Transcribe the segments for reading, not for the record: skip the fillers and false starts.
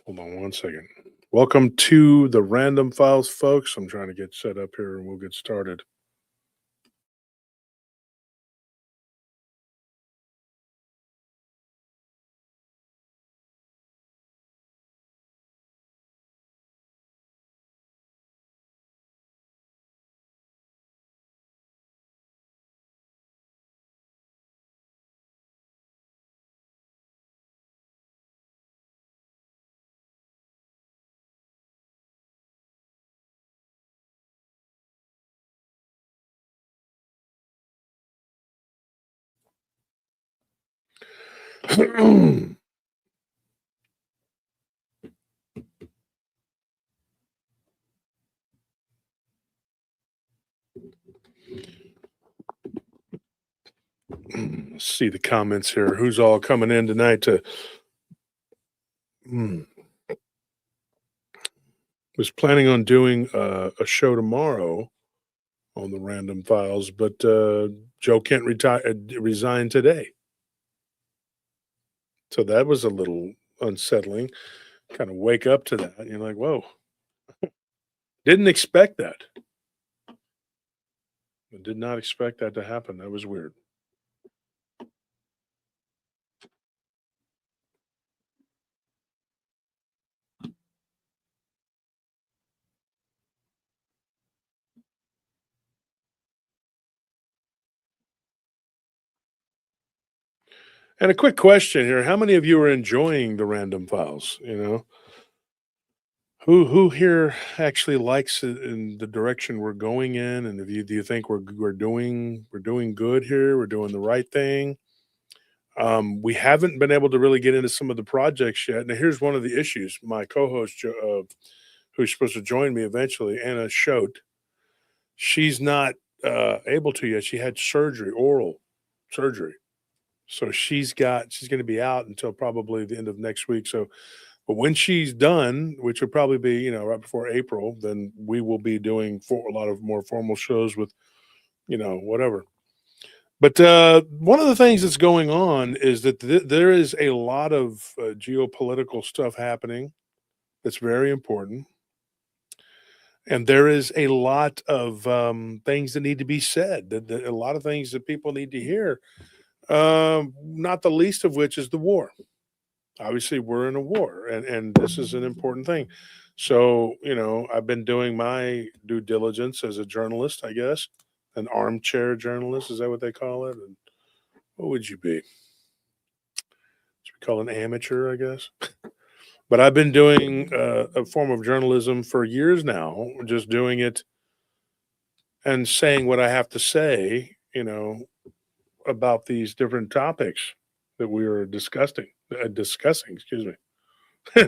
Hold on one second. Welcome to the Random Files, folks. I'm trying to get set up here and we'll get started. Let's see the comments here. Who's all coming in tonight to Hmm. Was planning on doing a show tomorrow on the Random Files, but Joe can't resign today. So that was a little unsettling. Kind of wake up to that. You're like, whoa, didn't expect that. I did not expect that to happen. That was weird. And a quick question here: how many of you are enjoying the Random Files? Who here actually likes it in the direction we're going in, and if you do you think we're doing good here? We're doing the right thing. We haven't been able to really get into some of the projects yet. Now, here's one of the issues. My co-host, who's supposed to join me eventually, Anna Schote, she's not able to yet. She had surgery, oral surgery. So she's going to be out until probably the end of next week. So, but when she's done, which will probably be right before April, then we will be doing for a lot of more formal shows with whatever. But one of the things that's going on is that there is a lot of geopolitical stuff happening that's very important, and there is a lot of things that need to be said. A lot of things that people need to hear. Not the least of which is the war. Obviously, we're in a war, and this is an important thing. So, I've been doing my due diligence as a journalist, I guess, an armchair journalist. Is that what they call it? And what would you be? Should we call an amateur, I guess? But I've been doing a form of journalism for years now, just doing it and saying what I have to say, about these different topics that we are discussing, excuse me.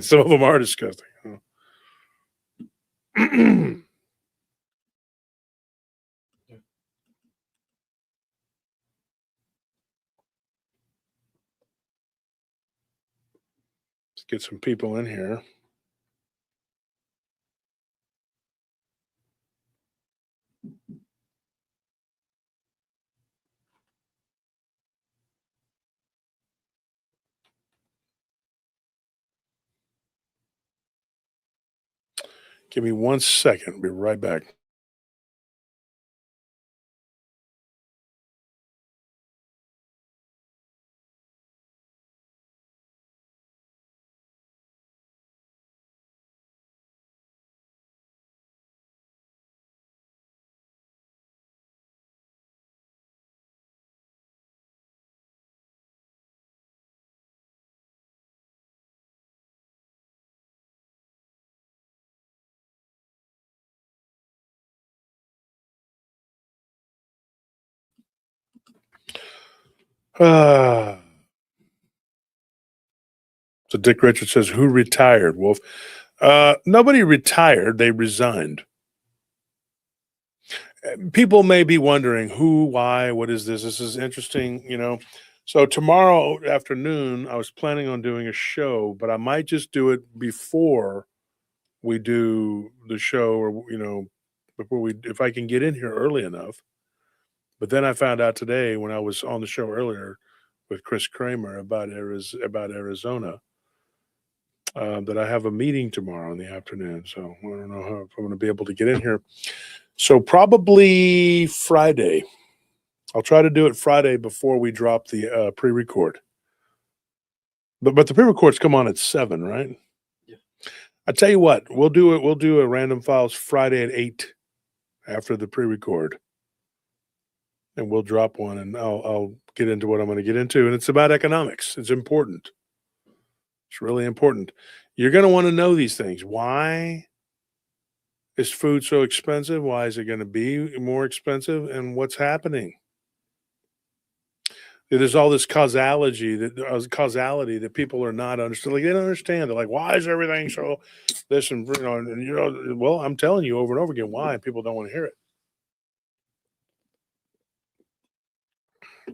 Some of them are disgusting. Let's get some people in here. Give me one second. Be right back. Ah, so Dick Richards says, "Who retired, Wolf?" Nobody retired. They resigned. People may be wondering who, why, what is this? This is interesting. So tomorrow afternoon, I was planning on doing a show, but I might just do it before we do the show, or before we, if I can get in here early enough. But then I found out today when I was on the show earlier with Chris Kramer about Arizona. that I have a meeting tomorrow in the afternoon. So I don't know if I'm going to be able to get in here. So probably Friday. I'll try to do it Friday before we drop the pre-record. But the pre-records come on at 7, right? Yeah. I tell you what, we'll do it. We'll do a Random Files Friday at 8 after the pre-record, and we'll drop one, and I'll get into what I'm going to get into, and it's about economics. It's important. It's really important. You're going to want to know these things. Why is food so expensive? Why is it going to be more expensive? And what's happening? There's all this causality that people are not understanding. Like, they don't understand. They're like, why is everything so this and well, I'm telling you over and over again why, and people don't want to hear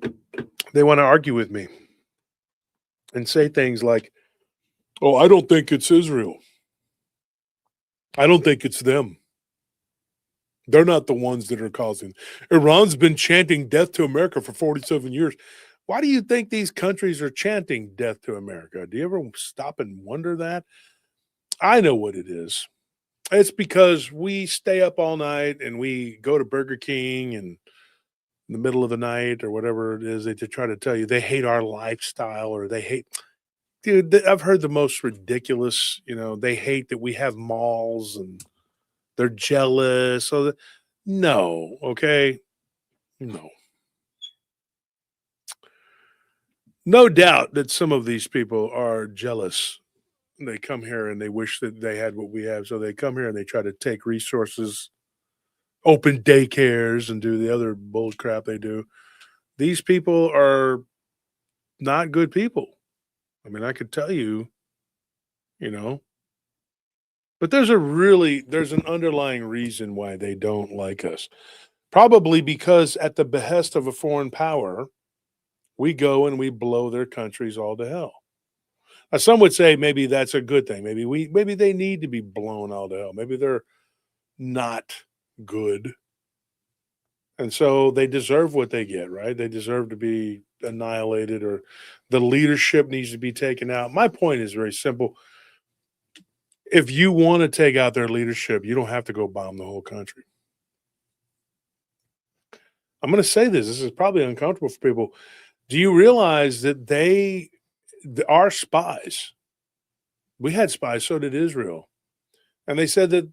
it. They want to argue with me and say things like, "Oh, I don't think it's Israel. I don't think it's them. They're not the ones that are causing. Iran's been chanting death to America for 47 years. Why do you think these countries are chanting death to America? Do you ever stop and wonder that? I know what it is. It's because we stay up all night and we go to Burger King and in the middle of the night or whatever it is, they try to tell you they hate our lifestyle or they hate. Dude, I've heard the most ridiculous, they hate that we have malls and they're jealous. No, okay? No. No doubt that some of these people are jealous. They come here and they wish that they had what we have. So they come here and they try to take resources, open daycares, and do the other bull crap they do. These people are not good people. I mean, I could tell you, you know, but there's an underlying reason why they don't like us. Probably because at the behest of a foreign power, we go and we blow their countries all to hell. Now, some would say maybe that's a good thing. Maybe they need to be blown all to hell. Maybe they're not good. And so they deserve what they get, right? They deserve to be annihilated or the leadership needs to be taken out. My point is very simple. If you want to take out their leadership, you don't have to go bomb the whole country. I'm going to say this. This is probably uncomfortable for people. Do you realize that they are spies? We had spies, so did Israel. And they said that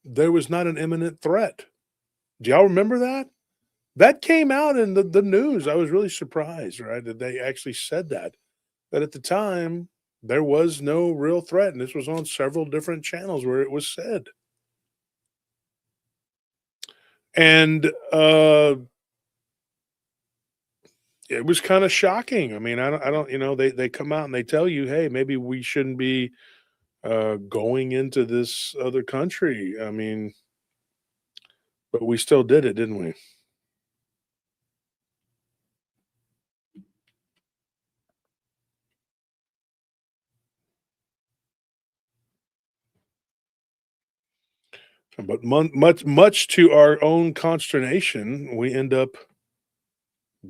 there was not an imminent threat. Do y'all remember that? That came out in the news. I was really surprised, right, that they actually said that at the time there was no real threat. And this was on several different channels where it was said. And it was kind of shocking. I mean, I don't, they come out and they tell you, hey, maybe we shouldn't be going into this other country. I mean, but we still did it, didn't we? But much to our own consternation, we end up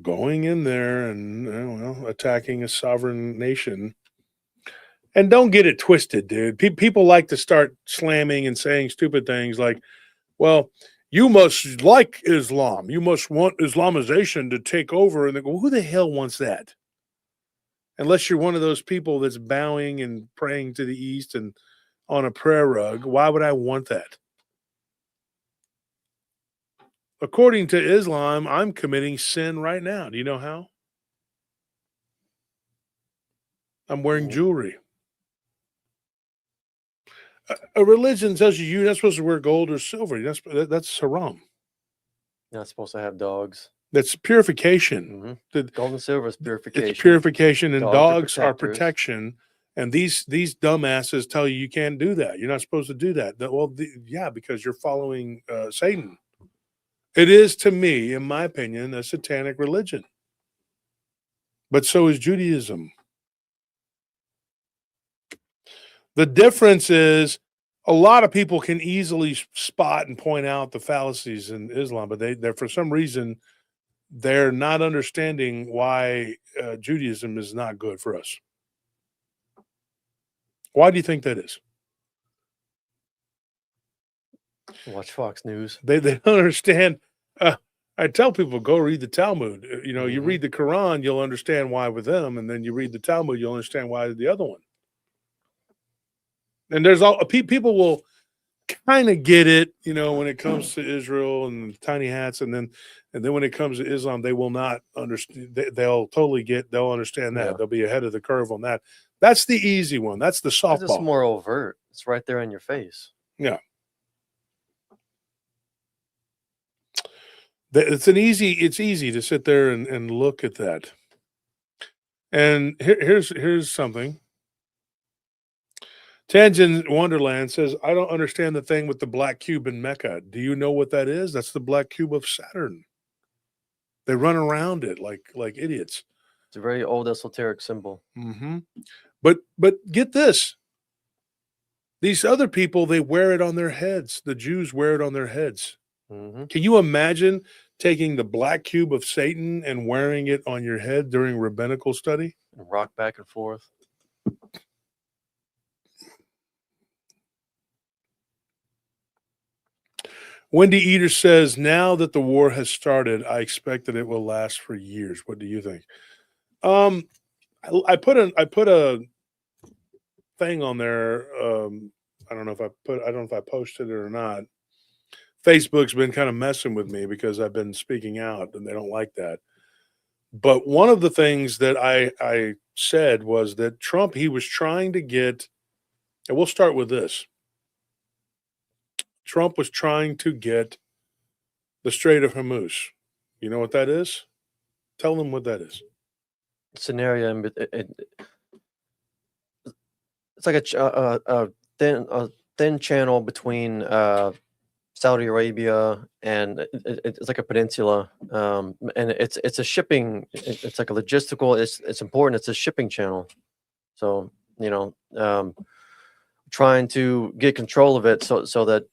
going in there and attacking a sovereign nation. And don't get it twisted, dude. People like to start slamming and saying stupid things like, "Well, you must like Islam. You must want Islamization to take over." And they go, "Who the hell wants that?" Unless you're one of those people that's bowing and praying to the east and on a prayer rug, why would I want that? According to Islam, I'm committing sin right now. Do you know how? I'm wearing jewelry. A religion tells you you're not supposed to wear gold or silver. That's haram. You're not supposed to have dogs. That's purification. Gold and silver is purification. It's purification, and dogs are protectors. protection. And these dumbasses tell you can't do that. You're not supposed to do that. Yeah, because you're following Satan. It is, to me, in my opinion, a satanic religion. But so is Judaism. The difference is a lot of people can easily spot and point out the fallacies in Islam, but they're for some reason they're not understanding why Judaism is not good for us. Why do you think that is? Watch Fox News. They don't understand. I tell people, go read the Talmud. You Hmm. read the Quran, you'll understand why with them, and then you read the Talmud, you'll understand why with the other one. And there's all people will kind of get it, when it comes to Israel and tiny hats, and then when it comes to Islam, they will not understand. They'll understand that. Yeah, They'll be ahead of the curve on that. That's the easy one. That's the because it's softball. more overt. It's right there in your face. Yeah. It's easy to sit there and look at that. And here's something. Tangent Wonderland says, I don't understand the thing with the black cube in Mecca. Do you know what that is? That's the black cube of Saturn. They run around it like idiots. It's a very old esoteric symbol. Hmm. But get this. These other people, they wear it on their heads. The Jews wear it on their heads. Hmm. Can you imagine taking the black cube of Satan and wearing it on your head during rabbinical study? And rock back and forth. Wendy Eater says, now that the war has started, I expect that it will last for years. What do you think? Um, I put a thing on there. I don't know if I posted it or not. Facebook's been kind of messing with me because I've been speaking out and they don't like that. But one of the things that I said was that Trump, he was trying to get, and we'll start with this. Trump was trying to get the Strait of Hormuz. You know what that is? Tell them what that is. Scenario. It's like a thin channel between Saudi Arabia and it's like a peninsula, and it's a shipping. It's like a logistical. It's important. It's a shipping channel. So trying to get control of it so that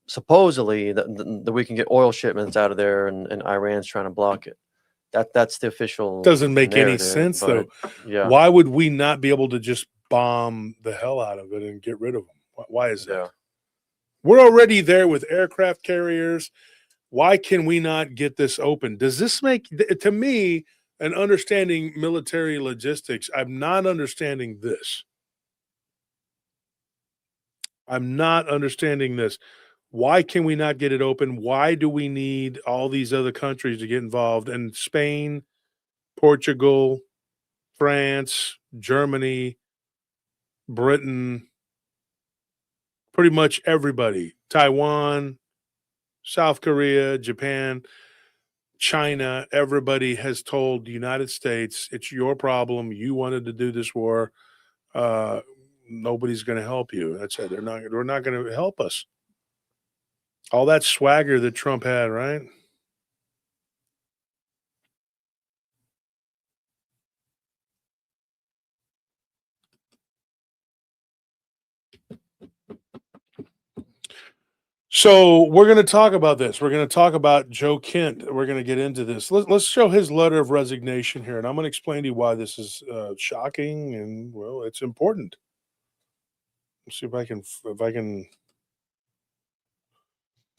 supposedly that we can get oil shipments out of there, and Iran's trying to block it. That's the official Doesn't make any narrative, sense but though. yeah, Why would we not be able to just bomb the hell out of it and get rid of them? Why is that? yeah. We're already there with aircraft carriers. Why can we not get this open? Does this make, to me, an understanding military logistics? I'm not understanding this. I'm not understanding this. Why can we not get it open? Why do we need all these other countries to get involved? And Spain, Portugal, France, Germany, Britain, pretty much everybody, Taiwan, South Korea, Japan, China, everybody has told the United States, it's your problem. You wanted to do this war. Uh, Nobody's going to help you. That's it. They're not going to help us. All that swagger that Trump had, right? So we're going to talk about this. We're going to talk about Joe Kent. We're going to get into this. Let's show his letter of resignation here, and I'm going to explain to you why this is shocking and well, it's important. Let's see if I can.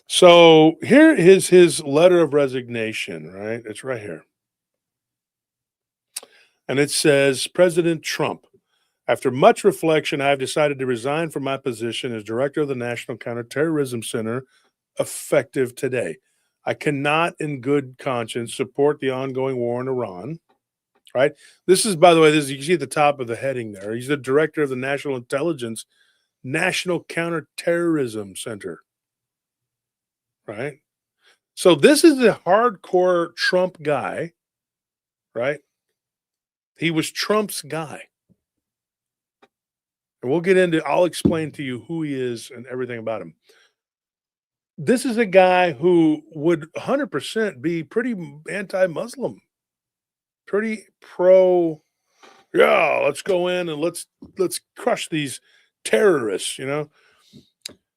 So here is his letter of resignation. Right, it's right here, and it says, President Trump. After much reflection, I have decided to resign from my position as director of the National Counterterrorism Center effective today. I cannot, in good conscience, support the ongoing war in Iran. Right? This is, by the way, you can see at the top of the heading there. He's the director of the National Intelligence National Counterterrorism Center. Right? So this is a hardcore Trump guy. Right? He was Trump's guy. And I'll explain to you who he is and everything about him. This is a guy who would 100% be pretty anti-Muslim, pretty pro. Yeah, let's go in and let's crush these terrorists.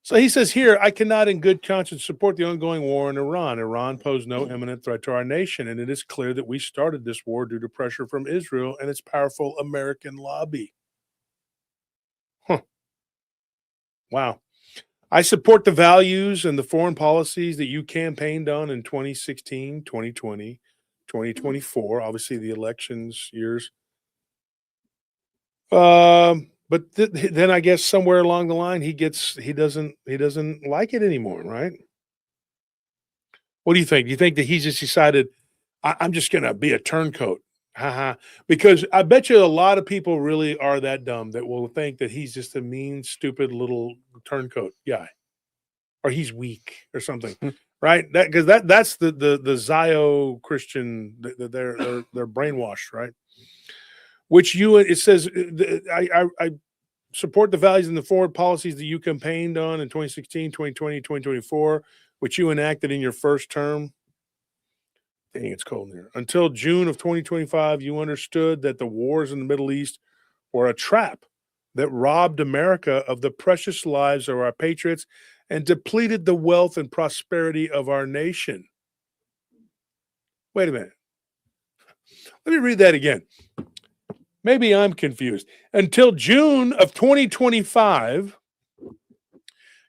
So he says here, I cannot in good conscience support the ongoing war in Iran. Iran posed no imminent threat to our nation, and it is clear that we started this war due to pressure from Israel and its powerful American lobby. Huh. Wow. I support the values and the foreign policies that you campaigned on in 2016, 2020, 2024. Obviously, the elections years. But then I guess somewhere along the line he doesn't like it anymore, right? What do you think? Do you think that he's just decided I'm just gonna be a turncoat? Haha. Because I bet you a lot of people really are that dumb that will think that he's just a mean, stupid little turncoat guy, or he's weak or something, right? That because that's the Zio Christian. They're brainwashed, right? Which you it says I support the values and the forward policies that you campaigned on in 2016, 2020, 2024, which you enacted in your first term. Dang, it's cold in here. Until June of 2025, you understood that the wars in the Middle East were a trap that robbed America of the precious lives of our patriots and depleted the wealth and prosperity of our nation. Wait a minute. Let me read that again. Maybe I'm confused. Until June of 2025,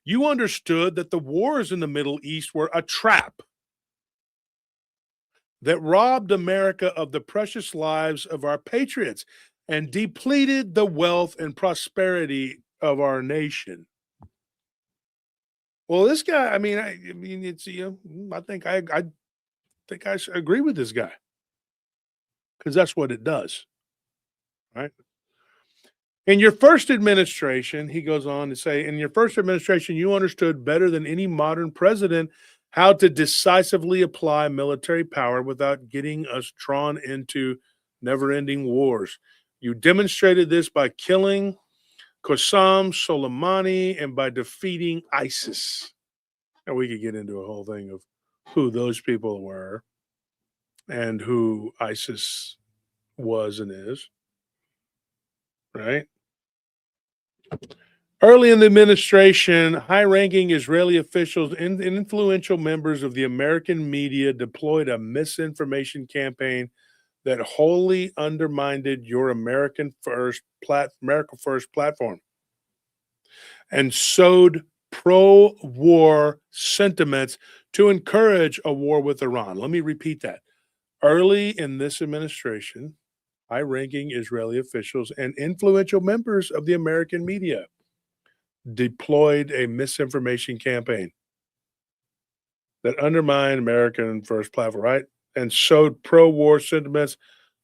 you understood that the wars in the Middle East were a trap that robbed America of the precious lives of our patriots and depleted the wealth and prosperity of our nation. Well, this guy, I mean, it's I think I agree with this guy because that's what it does, right? In your first administration, he goes on to say, in your first administration, you understood better than any modern president how to decisively apply military power without getting us drawn into never ending wars. You demonstrated this by killing Qasem Soleimani and by defeating ISIS. And we could get into a whole thing of who those people were and who ISIS was and is, right? Early in the administration, high ranking Israeli officials and influential members of the American media deployed a misinformation campaign that wholly undermined your America First platform and sowed pro war sentiments to encourage a war with Iran. Let me repeat that. Early in this administration, high ranking Israeli officials and influential members of the American media deployed a misinformation campaign that undermined American First platform, right? And sowed pro war sentiments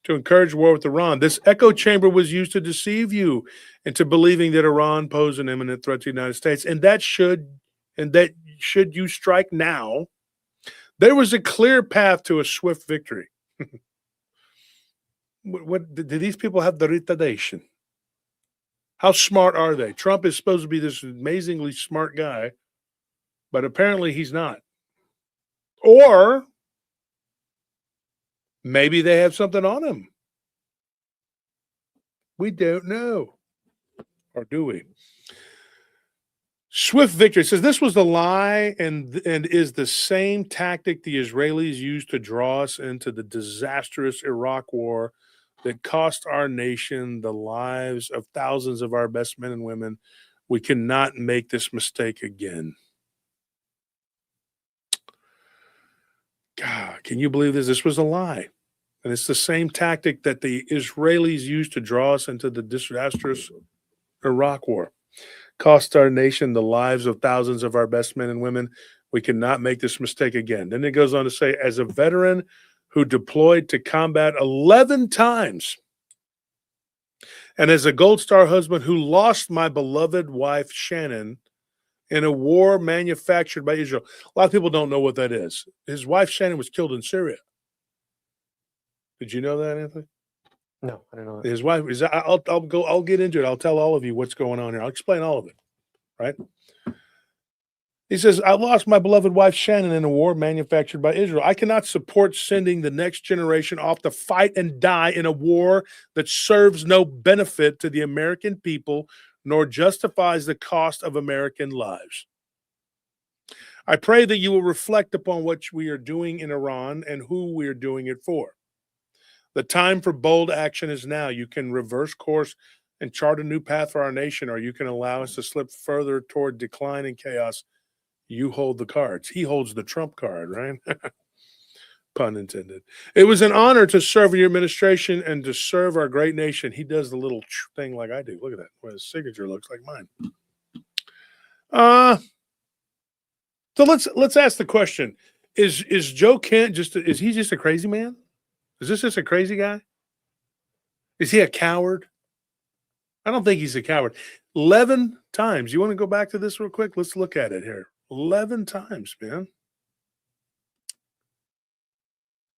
to encourage war with Iran. This echo chamber was used to deceive you into believing that Iran posed an imminent threat to the United States. And that should you strike now, there was a clear path to a swift victory. What do these people have the retardation? How smart are they? Trump is supposed to be this amazingly smart guy, but apparently he's not. Or maybe they have something on him. We don't know. Or do we? Swift victory says this was the lie and is the same tactic the Israelis used to draw us into the disastrous Iraq war that cost our nation the lives of thousands of our best men and women. We cannot make this mistake again. God, can you believe this? This was a lie. And it's the same tactic that the Israelis used to draw us into the disastrous Iraq war. Cost our nation the lives of thousands of our best men and women. We cannot make this mistake again. Then it goes on to say, as a veteran who deployed to combat 11 times, and as a Gold Star husband who lost my beloved wife, Shannon, in a war manufactured by Israel. A lot of people don't know what that is. His wife, Shannon, was killed in Syria. Did you know that, Anthony? No, I don't know. His wife is. I'll get into it. I'll tell all of you what's going on here. I'll explain all of it. Right? He says, I lost my beloved wife Shannon in a war manufactured by Israel. I cannot support sending the next generation off to fight and die in a war that serves no benefit to the American people nor justifies the cost of American lives. I pray that you will reflect upon what we are doing in Iran and who we are doing it for. The time for bold action is now. You can reverse course and chart a new path for our nation, or you can allow us to slip further toward decline and chaos. You hold the cards. He holds the trump card, right? Pun intended. It was an honor to serve your administration and to serve our great nation. He does the little thing like I do. Look at that. Well, his signature looks like mine. Uh so let's ask the question. Is Joe Kent is he just a crazy man? Is this just a crazy guy? Is he a coward? I don't think he's a coward. 11 times. You want to go back to this real quick? Let's look at it here. 11 times, man.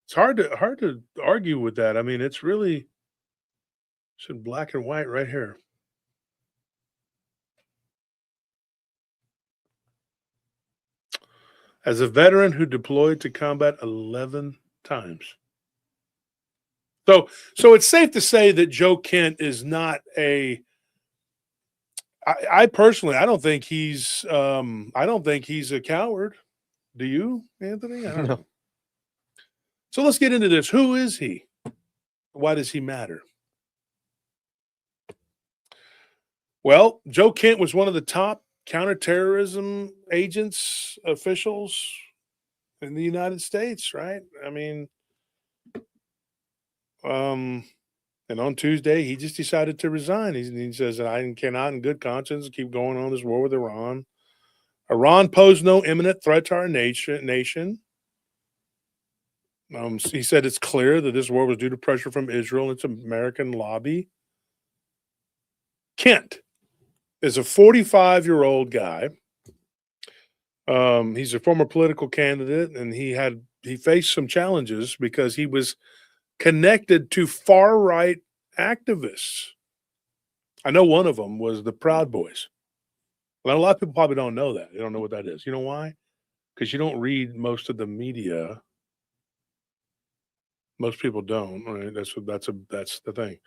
It's hard to argue with that. I mean, it's really in black and white right here. As a veteran who deployed to combat 11 times. So it's safe to say that Joe Kent is not a. I personally, I don't think he's a coward. Do you, Anthony? I don't know. So let's get into this. Who is he? Why does he matter? Well, Joe Kent was one of the top counterterrorism agents, officials in the United States, right? I mean, and on Tuesday, he just decided to resign. He says that I cannot, in good conscience, keep going on this war with Iran. Iran posed no imminent threat to our nation. He said it's clear that this war was due to pressure from Israel and its American lobby. Kent is a 45-year-old guy. He's a former political candidate, and he faced some challenges because he was connected to far-right activists. I know one of them was the Proud Boys. Well, a lot of people probably don't know that. They don't know what that is. You know why? Because you don't read most of the media. Most people don't. Right? That's the thing.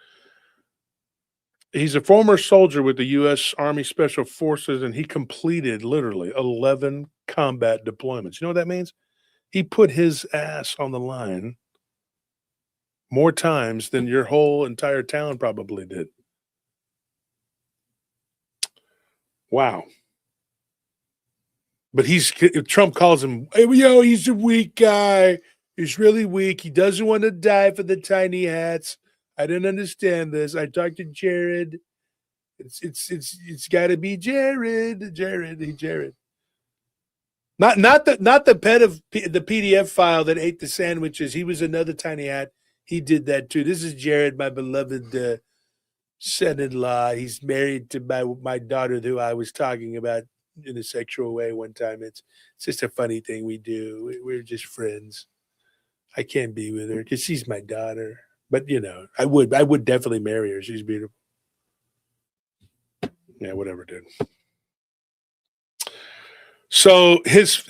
He's a former soldier with the U.S. Army Special Forces, and he completed literally 11 combat deployments. You know what that means? He put his ass on the line more times than your whole entire town probably did. Wow. But Trump calls him, hey, he's a weak guy. He's really weak. He doesn't want to die for the tiny hats. I don't understand this. I talked to Jared. It's got to be Jared. Jared. Not the pet of the PDF file that ate the sandwiches. He was another tiny hat. He did that too. This is Jared, my beloved son-in-law. He's married to my daughter, who I was talking about in a sexual way one time. It's just a funny thing we do. We're just friends. I can't be with her because she's my daughter. But I would definitely marry her. She's beautiful. Yeah, whatever, dude. So here's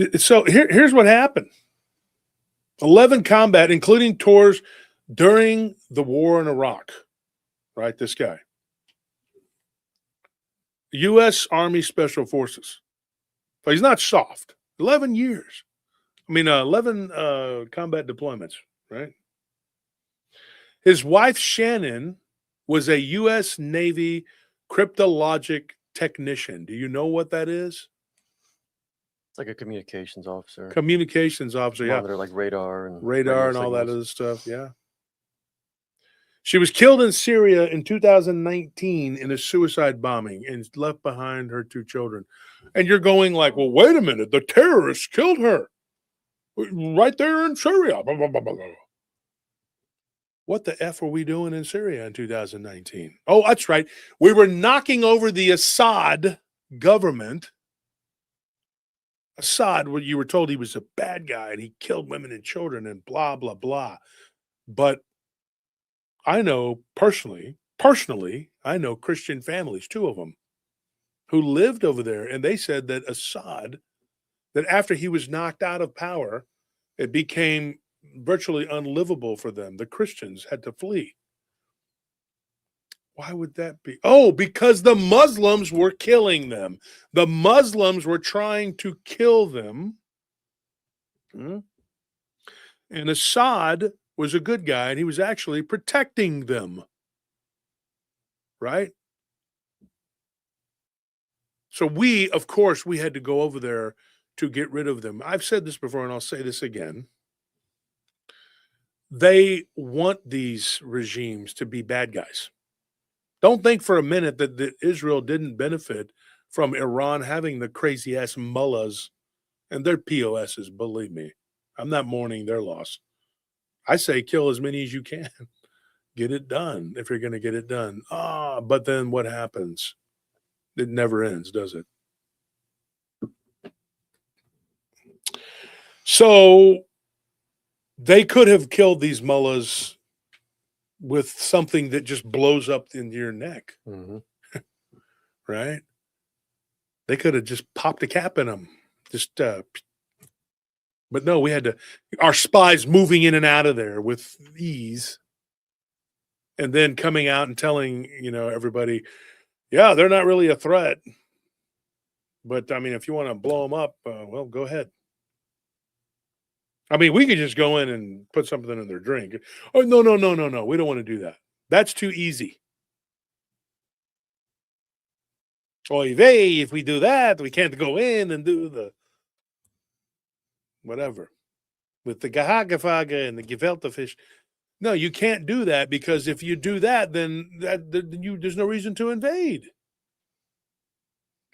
what happened. 11 combat, including tours during the war in Iraq. Right, this guy. U.S. Army Special Forces. So he's not soft. 11 years. 11 combat deployments, right? His wife, Shannon, was a U.S. Navy cryptologic technician. Do you know what that is? It's like a communications officer. Communications officer, yeah. Monitor like radar and all that other stuff, yeah. She was killed in Syria in 2019 in a suicide bombing and left behind her 2 children. And you're going like, well, wait a minute. The terrorists killed her right there in Syria. Blah, blah, blah, blah. What the F were we doing in Syria in 2019? Oh, that's right. We were knocking over the Assad government. Assad, where you were told he was a bad guy and he killed women and children and blah, blah, blah. But I know personally, I know Christian families, 2 of them, who lived over there. And they said that Assad, that after he was knocked out of power, it became virtually unlivable for them. The Christians had to flee. Why would that be? Oh, because the Muslims were killing them. The Muslims were trying to kill them. And Assad was a good guy, and he was actually protecting them. Right? So we, of course, we had to go over there to get rid of them. I've said this before, and I'll say this again. They want these regimes to be bad guys. Don't think for a minute that Israel didn't benefit from Iran having the crazy ass mullahs and their POSs. Believe me, I'm not mourning their loss. I say kill as many as you can. Get it done if you're going to get it done. But then what happens? It never ends, does it? So they could have killed these mullahs with something that just blows up into your neck, Hmm. right? They could have just popped a cap in them. Just, but no, we had to, our spies moving in and out of there with ease, and then coming out and telling, everybody, yeah, they're not really a threat. But I mean, if you want to blow them up, well, go ahead. I mean, we could just go in and put something in their drink. Oh, no, no, no, no, no. We don't want to do that. That's too easy. Oy vey, if we do that, we can't go in and do the whatever with the Gehagafaga and the Gefilte fish. No, you can't do that, because if you do that, then there's no reason to invade.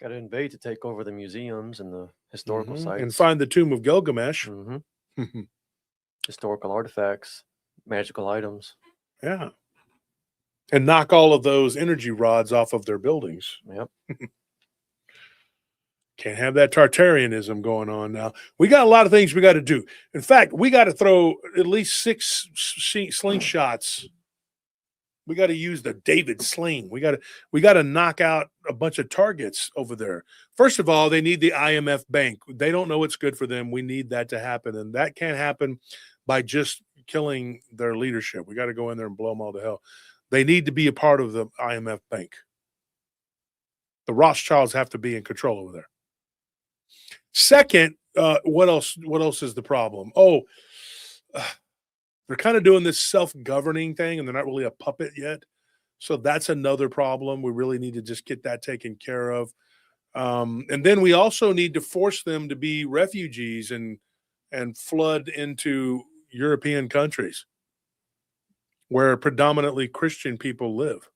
Got to invade to take over the museums and the historical sites And find the tomb of Gilgamesh. Hmm. Historical artifacts, magical items. Yeah. And knock all of those energy rods off of their buildings. Yep. Can't have that Tartarianism going on now. We got a lot of things we got to do. In fact, we got to throw at least 6 slingshots. We got to use the David sling. We got to knock out a bunch of targets over there. First of all, they need the IMF bank. They don't know what's good for them. We need that to happen, and that can't happen by just killing their leadership. We got to go in there and blow them all to hell. They need to be a part of the IMF bank. The Rothschilds have to be in control over there. Second, what else? What else is the problem? They're kind of doing this self-governing thing, and they're not really a puppet yet. So that's another problem. We really need to just get that taken care of. And then we also need to force them to be refugees and flood into European countries where predominantly Christian people live.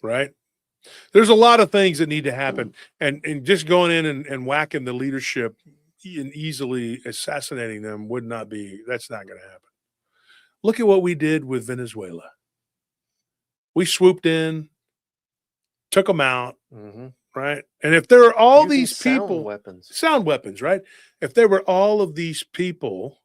Right? There's a lot of things that need to happen. And just going in and whacking the leadership and easily assassinating them that's not going to happen. Look at what we did with Venezuela. We swooped in, took them out, right? And if there are all Using these people, sound weapons, right? If there were all of these people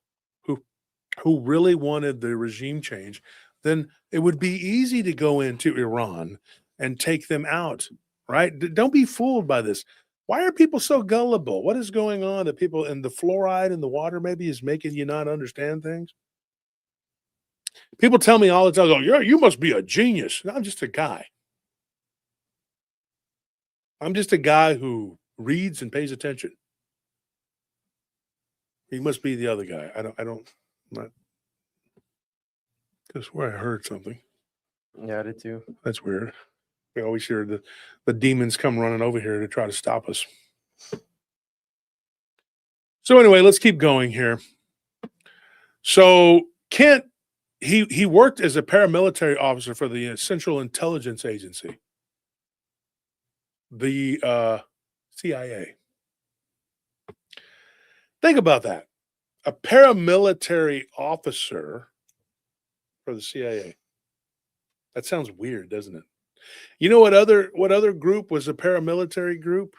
who really wanted the regime change, then it would be easy to go into Iran and take them out, right? Don't be fooled by this. Why are people so gullible? What is going on that people, and the fluoride in the water maybe is making you not understand things? People tell me all the time, "Oh, you must be a genius." No, I'm just a guy. I'm just a guy who reads and pays attention. He must be the other guy. Not. That's where I heard something. Yeah, I did too. That's weird. We always hear the demons come running over here to try to stop us. So anyway, let's keep going here. So Kent, he worked as a paramilitary officer for the Central Intelligence Agency, the CIA. Think about that. A paramilitary officer for the CIA. That sounds weird, doesn't it? You know what other group was a paramilitary group?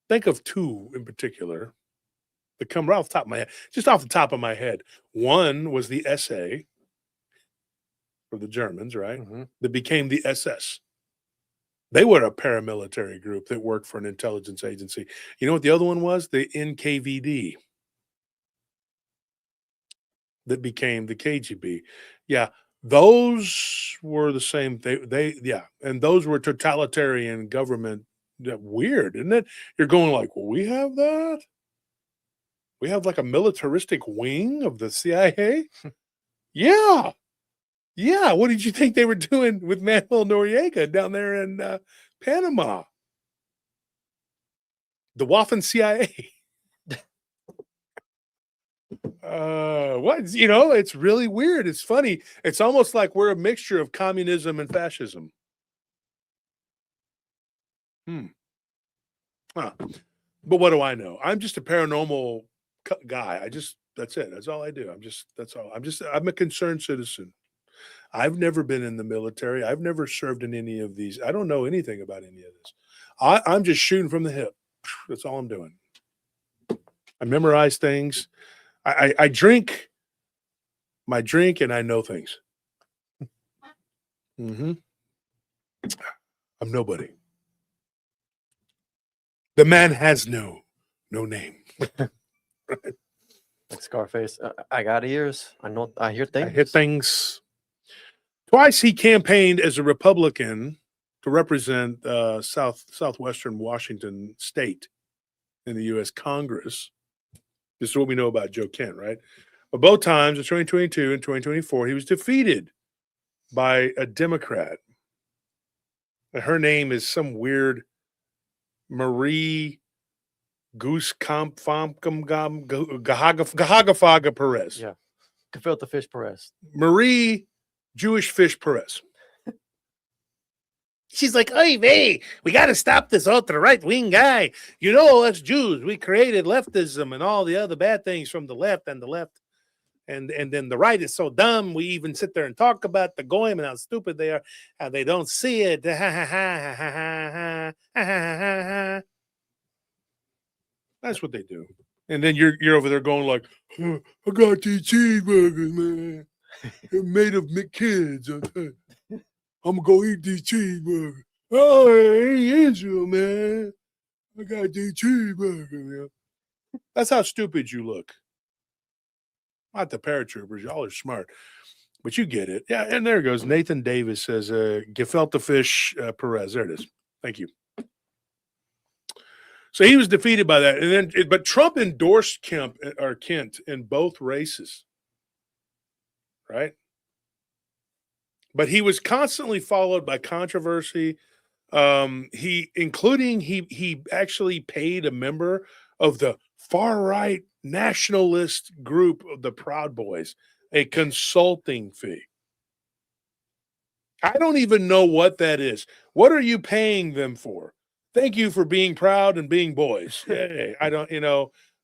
Think of 2 in particular that come right off the top of my head, just off the top of my head. One was the SA for the Germans, right? That became the SS. They were a paramilitary group that worked for an intelligence agency. You know what the other one was? The NKVD that became the KGB. Yeah, those were the same. And those were totalitarian government. Weird, isn't it? You're going like, well, we have that. We have like a militaristic wing of the CIA. Yeah, Yeah, what did you think they were doing with Manuel Noriega down there in Panama? The Waffen CIA. What it's really weird. It's funny. It's almost like we're a mixture of communism and fascism. Hmm. Huh. But what do I know? I'm just a paranormal guy. That's it. That's all I do. That's all. I'm a concerned citizen. I've never been in the military. I've never served in any of these. I don't know anything about any of this. I'm just shooting from the hip. That's all I'm doing. I memorize things. I drink my drink and I know things. Hmm. I'm nobody. The man has no name. Like Scarface. I got ears. I know. I hear I things. hit things. Twice he campaigned as a Republican to represent southwestern Washington State in the U.S. Congress. This is what we know about Joe Kent, right? But both times in 2022 and 2024, he was defeated by a Democrat. And her name is some weird Marie Goose Gahagafaga Perez. Yeah. Gefilte fish Perez. Marie Jewish Fish Perez. She's like, "Hey, hey, we got to stop this ultra right wing guy. You know, us Jews, we created leftism and all the other bad things from the left, and then the right is so dumb. We even sit there and talk about the goyim and how stupid they are, how they don't see it." That's what they do. And then you're over there going like, "Oh, I got these cheeseburgers, man. They're made of kids. Okay. I'm gonna go eat these cheeseburgers. Oh, hey, Israel, man. I got these cheeseburgers, man." That's how stupid you look. Not the paratroopers. Y'all are smart. But you get it. Yeah, and there it goes. Nathan Davis says, Gefilte fish Perez. There it is. Thank you. So he was defeated by that. And then but Trump endorsed Kent in both races. Right? But he was constantly followed by controversy. He actually paid a member of the far right nationalist group of the Proud Boys a consulting fee. I don't even know what that is. What are you paying them for? Thank you for being proud and being boys. Yay. I don't,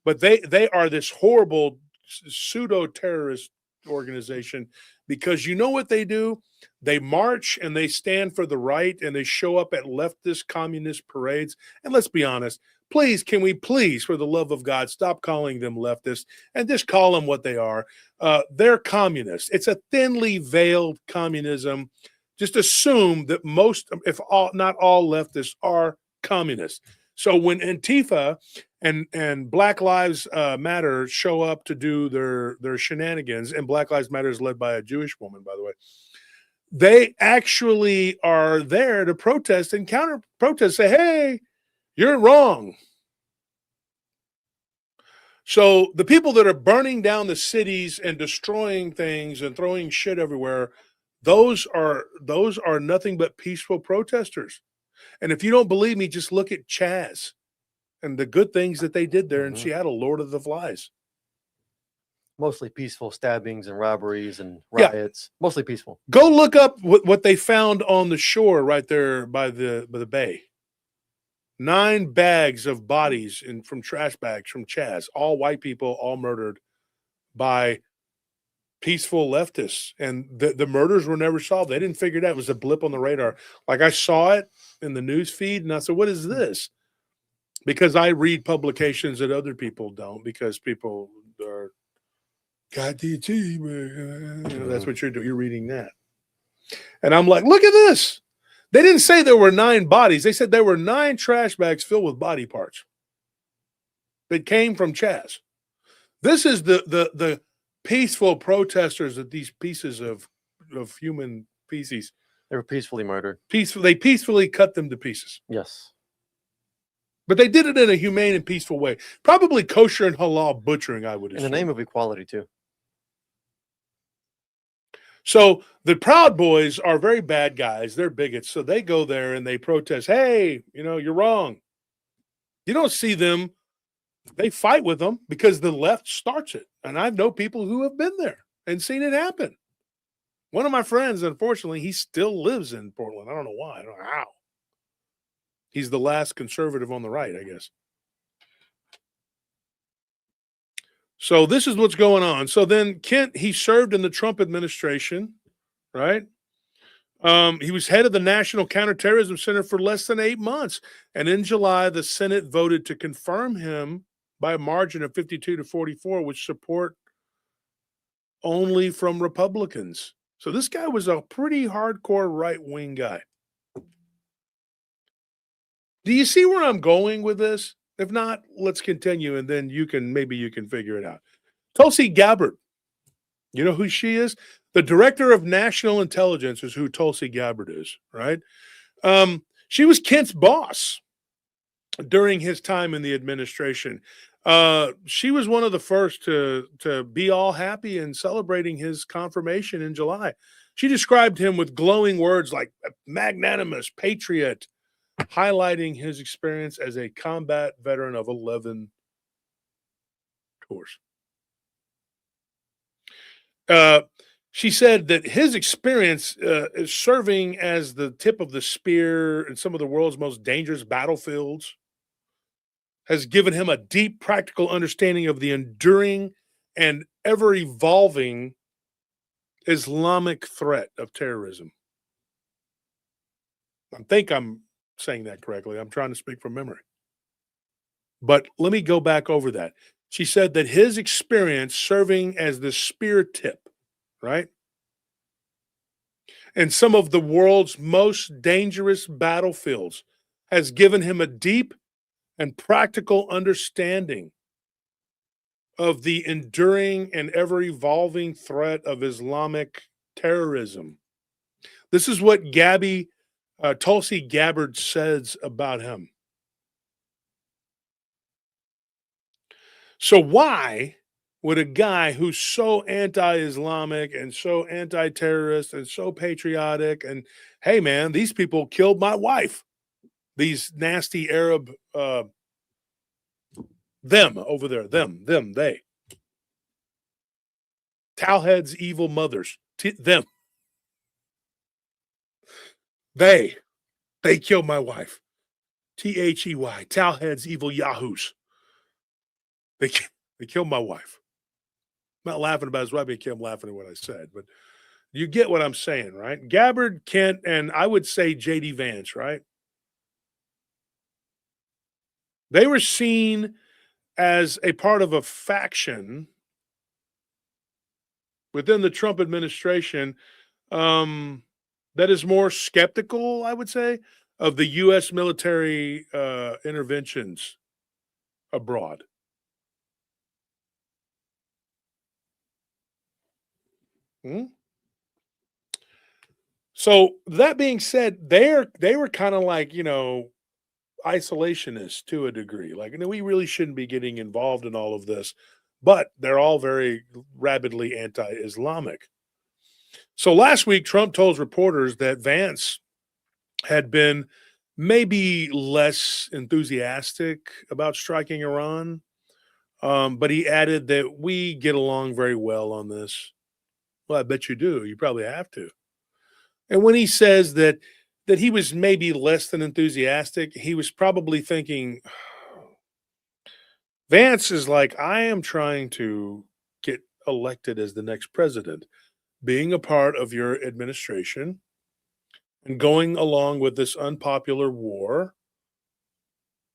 but they are this horrible pseudo terrorist organization because you know what they do? They march and they stand for the right and they show up at leftist communist parades. And let's be honest, please, can we please, for the love of God, stop calling them leftists and just call them what they are? They're communists. It's a thinly veiled communism. Just assume that most, if all, not all leftists are communists. So when Antifa and Black Lives Matter show up to do their shenanigans, and Black Lives Matter is led by a Jewish woman, by the way, they actually are there to protest and counter protest, say, "Hey, you're wrong." So the people that are burning down the cities and destroying things and throwing shit everywhere, those are nothing but peaceful protesters. And if you don't believe me, just look at Chaz and the good things that they did there in Seattle, Lord of the Flies. Mostly peaceful stabbings and robberies and riots. Yeah. Mostly peaceful. Go look up what they found on the shore right there by the bay. 9 bags of bodies from trash bags from Chaz, all white people, all murdered by peaceful leftists. And the murders were never solved. They didn't figure it out. It was a blip on the radar. Like I saw it in the news feed and I said, "What is this?" Because I read publications that other people don't, because people are got the achievement. That's what you're doing. You're reading that. And I'm like, look at this. They didn't say there were 9 bodies. They said there were 9 trash bags filled with body parts that came from Chaz. This is the peaceful protesters of these pieces of human feces. They were peacefully murdered. They peacefully cut them to pieces. Yes. But they did it in a humane and peaceful way. Probably kosher and halal butchering, I would assume. In the name of equality, too. So the Proud Boys are very bad guys. They're bigots. So they go there and they protest. Hey, you're wrong. You don't see them. They fight with them because the left starts it. And I know people who have been there and seen it happen. One of my friends, unfortunately, he still lives in Portland. I don't know why. I don't know how. He's the last conservative on the right, I guess. So this is what's going on. So then Kent, he served in the Trump administration, right? He was head of the National Counterterrorism Center for less than 8 months. And in July, the Senate voted to confirm him by a margin of 52 to 44, with support only from Republicans. So this guy was a pretty hardcore right-wing guy. Do you see where I'm going with this? If not, let's continue, and then maybe you can figure it out. Tulsi Gabbard, you know who she is? The Director of National Intelligence is who Tulsi Gabbard is, right? She was Kent's boss during his time in the administration. She was one of the first to be all happy and celebrating his confirmation in July. She described him with glowing words like magnanimous, patriot, highlighting his experience as a combat veteran of 11 tours. She said that his experience is serving as the tip of the spear in some of the world's most dangerous battlefields has given him a deep practical understanding of the enduring and ever evolving Islamic threat of terrorism. I think I'm saying that correctly. I'm trying to speak from memory. But let me go back over that. She said that his experience serving as the spear tip, right, and some of the world's most dangerous battlefields has given him a deep and practical understanding of the enduring and ever evolving threat of Islamic terrorism. This is what Tulsi Gabbard says about him. So why would a guy who's so anti-Islamic and so anti-terrorist and so patriotic and, hey man, these people killed my wife, these nasty Arab them over there, they Towhead's evil mothers, them, they killed my wife, They, Towhead's evil yahoos, they killed my wife. I'm not laughing about his wife, I'm laughing at what I said, but you get what I'm saying, right? Gabbard, Kent, and I would say JD Vance, right? They were seen as a part of a faction within the Trump administration that is more skeptical, I would say, of the U.S. military interventions abroad. Hmm? So that being said, they were kind of like, isolationists to a degree. Like, we really shouldn't be getting involved in all of this, but they're all very rabidly anti-Islamic. So last week, Trump told reporters that Vance had been maybe less enthusiastic about striking Iran, but he added that we get along very well on this. Well, I bet you do. You probably have to. And when he says that he was maybe less than enthusiastic, he was probably thinking, Vance is like, I am trying to get elected as the next president. Being a part of your administration and going along with this unpopular war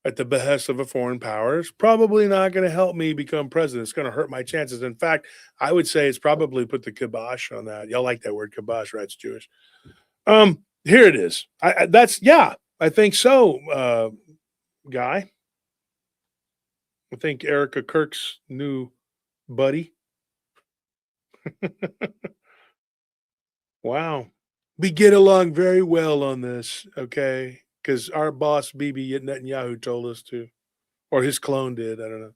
at the behest of a foreign power is probably not going to help me become president. It's going to hurt my chances. In fact, I would say it's probably put the kibosh on that. Y'all like that word kibosh, right? It's Jewish. Here it is. I think so, Guy. I think Erica Kirk's new buddy. Wow. We get along very well on this, okay? Because our boss, Bibi Netanyahu, told us to, or his clone did. I don't know.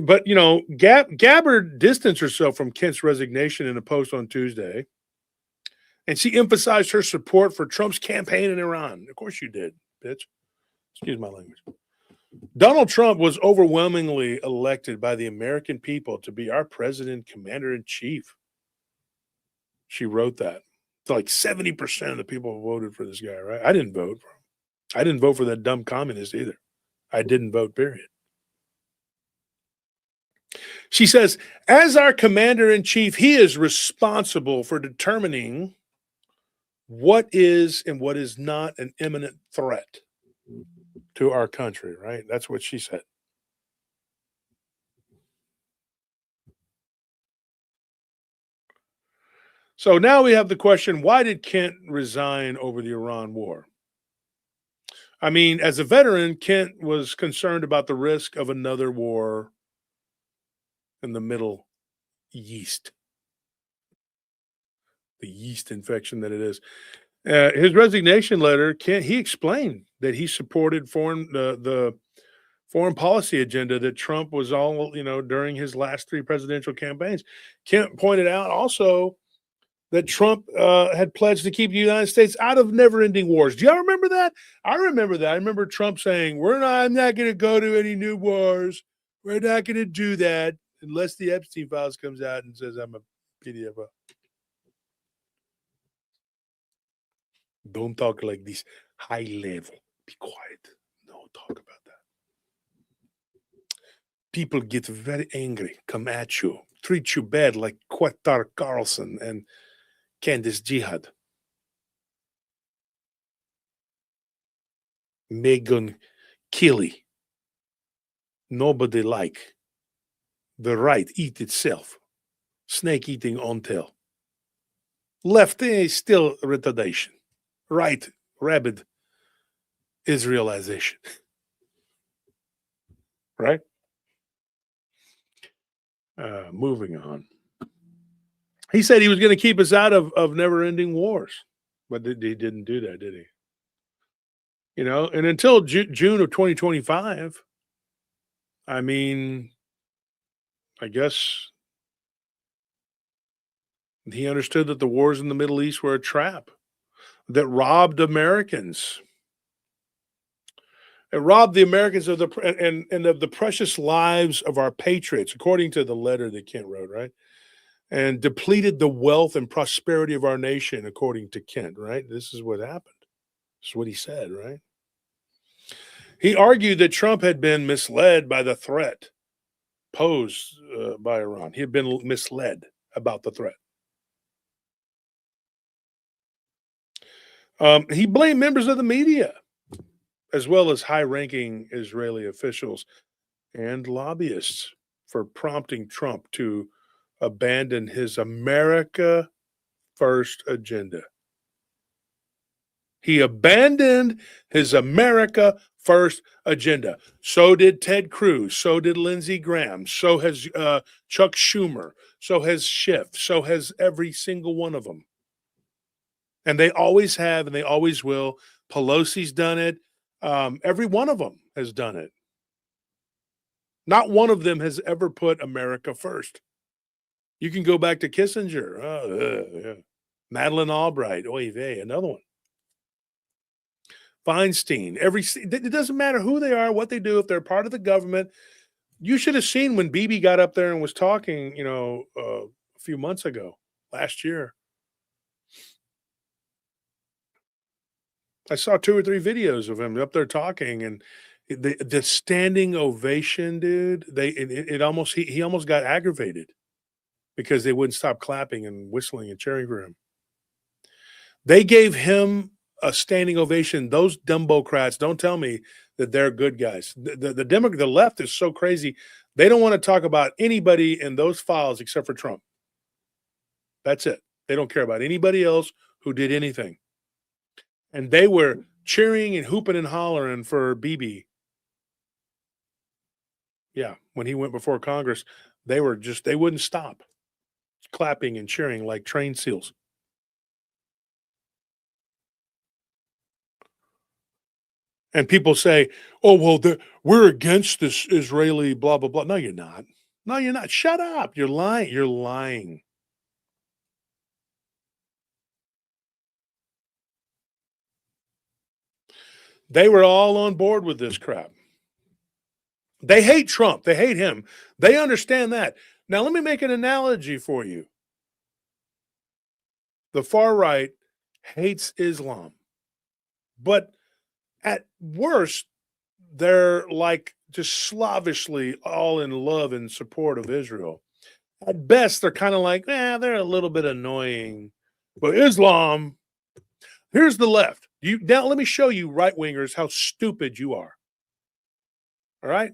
But Gabbard distanced herself from Kent's resignation in a post on Tuesday, and she emphasized her support for Trump's campaign in Iran. Of course, you did, bitch. Excuse my language. Donald Trump was overwhelmingly elected by the American people to be our president, commander in chief. She wrote that. So like 70% of the people voted for this guy, right? I didn't vote for him. I didn't vote for that dumb communist either. I didn't vote, period. She says, as our commander in chief, he is responsible for determining what is and what is not an imminent threat to our country, right? That's what she said. So now we have the question, why did Kent resign over the Iran war? I mean, as a veteran, Kent was concerned about the risk of another war in the Middle East, the yeast infection that it is. His resignation letter, Kent, he explained that he supported the foreign policy agenda that Trump was all, during his last three presidential campaigns. Kent pointed out also that Trump had pledged to keep the United States out of never-ending wars. Do y'all remember that? I remember that. I remember Trump saying, I'm not going to go to any new wars. We're not going to do that unless the Epstein files comes out and says I'm a PDF. Don't talk like this. High level. Be quiet. No, talk about that. People get very angry, come at you, treat you bad like Quattar Carlson and Candice Jihad. Megan Kelly. Nobody like. The right eat itself. Snake eating on tail. Left is still retardation. Right, rabid Israelization. Right? Moving on. He said he was going to keep us out of never-ending wars, but he didn't do that, did he? And until June of 2025, I mean, I guess he understood that the wars in the Middle East were a trap that robbed Americans. It robbed the Americans of the precious lives of our patriots, according to the letter that Kent wrote, right? And depleted the wealth and prosperity of our nation, according to Kent, right? This is what happened. This is what he said, right? He argued that Trump had been misled by the threat posed by Iran. He had been misled about the threat. He blamed members of the media, as well as high-ranking Israeli officials and lobbyists, for prompting Trump to abandon his America First agenda. He abandoned his America First agenda. So did Ted Cruz. So did Lindsey Graham. So has Chuck Schumer. So has Schiff. So has every single one of them. And they always have, and they always will. Pelosi's done it. Every one of them has done it. Not one of them has ever put America first. You can go back to Kissinger. Yeah. Madeleine Albright. Oy vey, another one. Feinstein. It doesn't matter who they are, what they do, if they're part of the government. You should have seen when Bibi got up there and was talking, a few months ago, last year. I saw 2 or 3 videos of him up there talking, and the standing ovation, dude. It almost he almost got aggravated because they wouldn't stop clapping and whistling and cheering for him. They gave him a standing ovation. Those Dumbocrats, don't tell me that they're good guys. The left is so crazy. They don't want to talk about anybody in those files except for Trump. That's it. They don't care about anybody else who did anything. And they were cheering and hooping and hollering for Bibi. Yeah, when he went before Congress, they wouldn't stop clapping and cheering like trained seals. And people say, "Oh, well, we're against this Israeli blah blah blah." No, you're not. No, you're not. Shut up. You're lying. You're lying. They were all on board with this crap. They hate Trump. They hate him. They understand that. Now, let me make an analogy for you. The far right hates Islam, but at worst, they're like just slavishly all in love and support of Israel. At best, they're kind of like, they're a little bit annoying. But Islam, here's the left. You now let me show you right wingers how stupid you are. All right.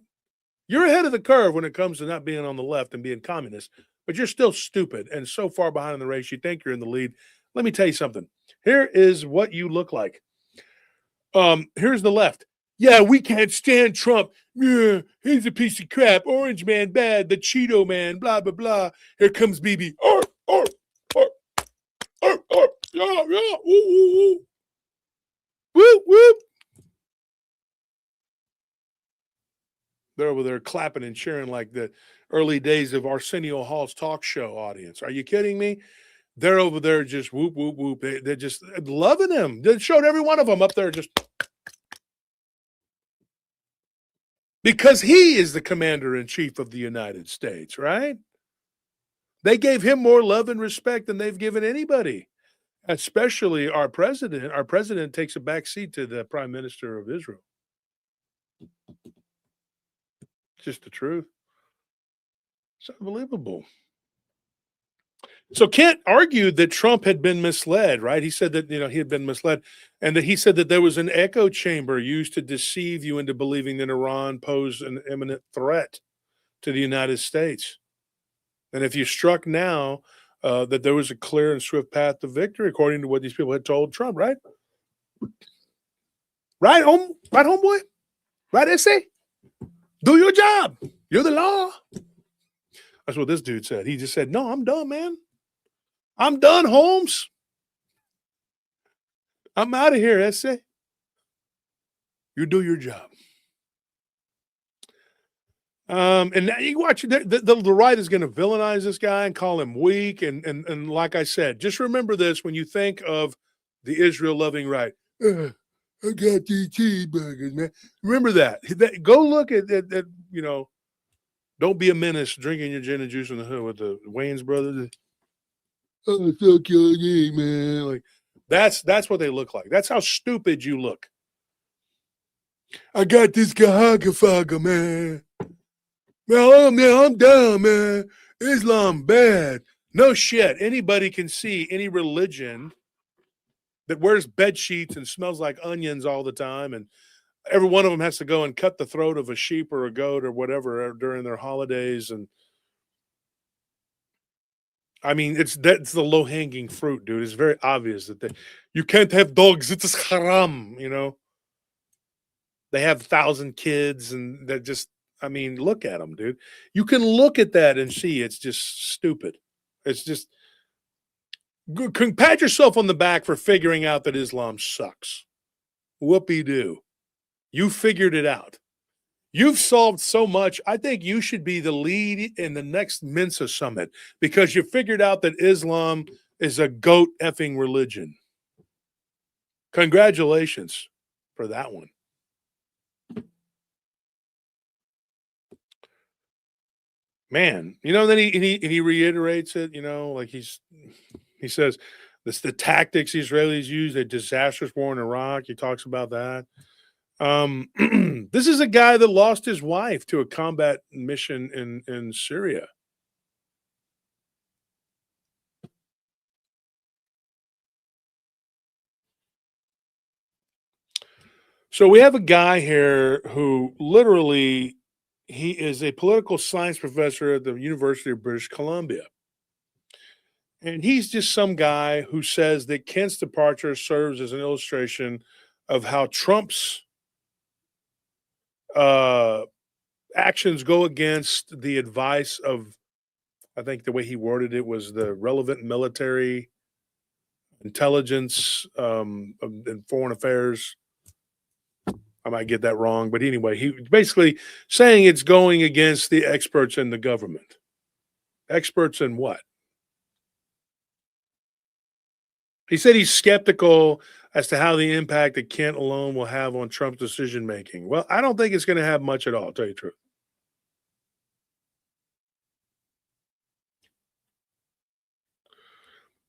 You're ahead of the curve when it comes to not being on the left and being communist, but you're still stupid and so far behind in the race, you think you're in the lead. Let me tell you something. Here is what you look like. Here's the left. Yeah, we can't stand Trump. Yeah, he's a piece of crap. Orange man bad. The Cheeto man. Blah blah blah. Here comes BB. Yeah, yeah. Woo, woo, woo. Woo, woo. They're over there clapping and cheering like the early days of Arsenio Hall's talk show audience. Are you kidding me? They're over there just whoop, whoop, whoop. They're just loving him. They showed every one of them up there just because he is the commander in chief of the United States, right? They gave him more love and respect than they've given anybody, especially our president. Our president takes a back seat to the prime minister of Israel. Just the truth. It's unbelievable. So Kent argued that Trump had been misled, right? He said that, he had been misled and that he said that there was an echo chamber used to deceive you into believing that Iran posed an imminent threat to the United States. And if you struck now that there was a clear and swift path to victory, according to what these people had told Trump, right? Right, homeboy? Right, essay? Do your job. You're the law. That's what this dude said. He just said, no, I'm done, man. I'm done, Holmes. I'm out of here, essay. You do your job. And now you watch the right is going to villainize this guy and call him weak. And like I said, just remember this when you think of the Israel loving right. I got these cheeseburgers, man. Remember that. Go look at don't be a menace drinking your gin and juice in the hood with the Wayans brothers. Oh, fuck your name, man. Like that's what they look like. That's how stupid you look. I got this Gahaga man. Man, I'm done, man. Islam bad. No shit. Anybody can see any religion that wears bed sheets and smells like onions all the time, and every one of them has to go and cut the throat of a sheep or a goat or whatever during their holidays. And I mean, that's the low hanging fruit, dude. It's very obvious that you can't have dogs. It's haram. They have 1,000 kids, and they're just. I mean, look at them, dude. You can look at that and see it's just stupid. It's just pat yourself on the back for figuring out that Islam sucks. Whoopee doo. You figured it out. You've solved so much. I think you should be the lead in the next Mensa summit because you figured out that Islam is a goat effing religion. Congratulations for that one. Man, then he reiterates it, like he says this the tactics the Israelis use, a disastrous war in Iraq. He talks about that. This is a guy that lost his wife to a combat mission in Syria. So we have a guy here who literally he is a political science professor at the University of British Columbia. And he's just some guy who says that Kent's departure serves as an illustration of how Trump's actions go against the advice of, I think the way he worded it was the relevant military intelligence and foreign affairs I might get that wrong, but anyway, he basically saying it's going against the experts in the government. Experts in what? He said he's skeptical as to how the impact that Kent alone will have on Trump's decision making. Well, I don't think it's going to have much at all, to tell you the truth.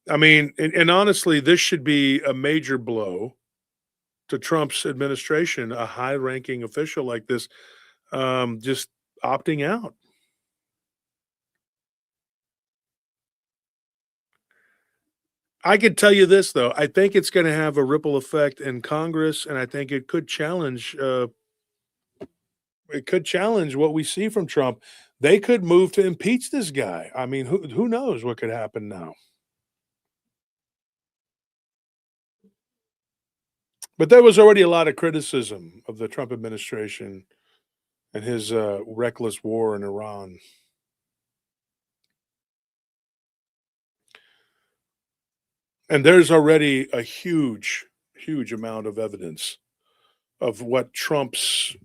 I mean, and honestly, this should be a major blow to Trump's administration, a high ranking official like this, just opting out. I could tell you this, though. I think it's going to have a ripple effect in Congress, and I think it could challenge what we see from Trump. They could move to impeach this guy. I mean, who knows what could happen now? But there was already a lot of criticism of the Trump administration and his reckless war in Iran. And there's already a huge, huge amount of evidence of what Trump's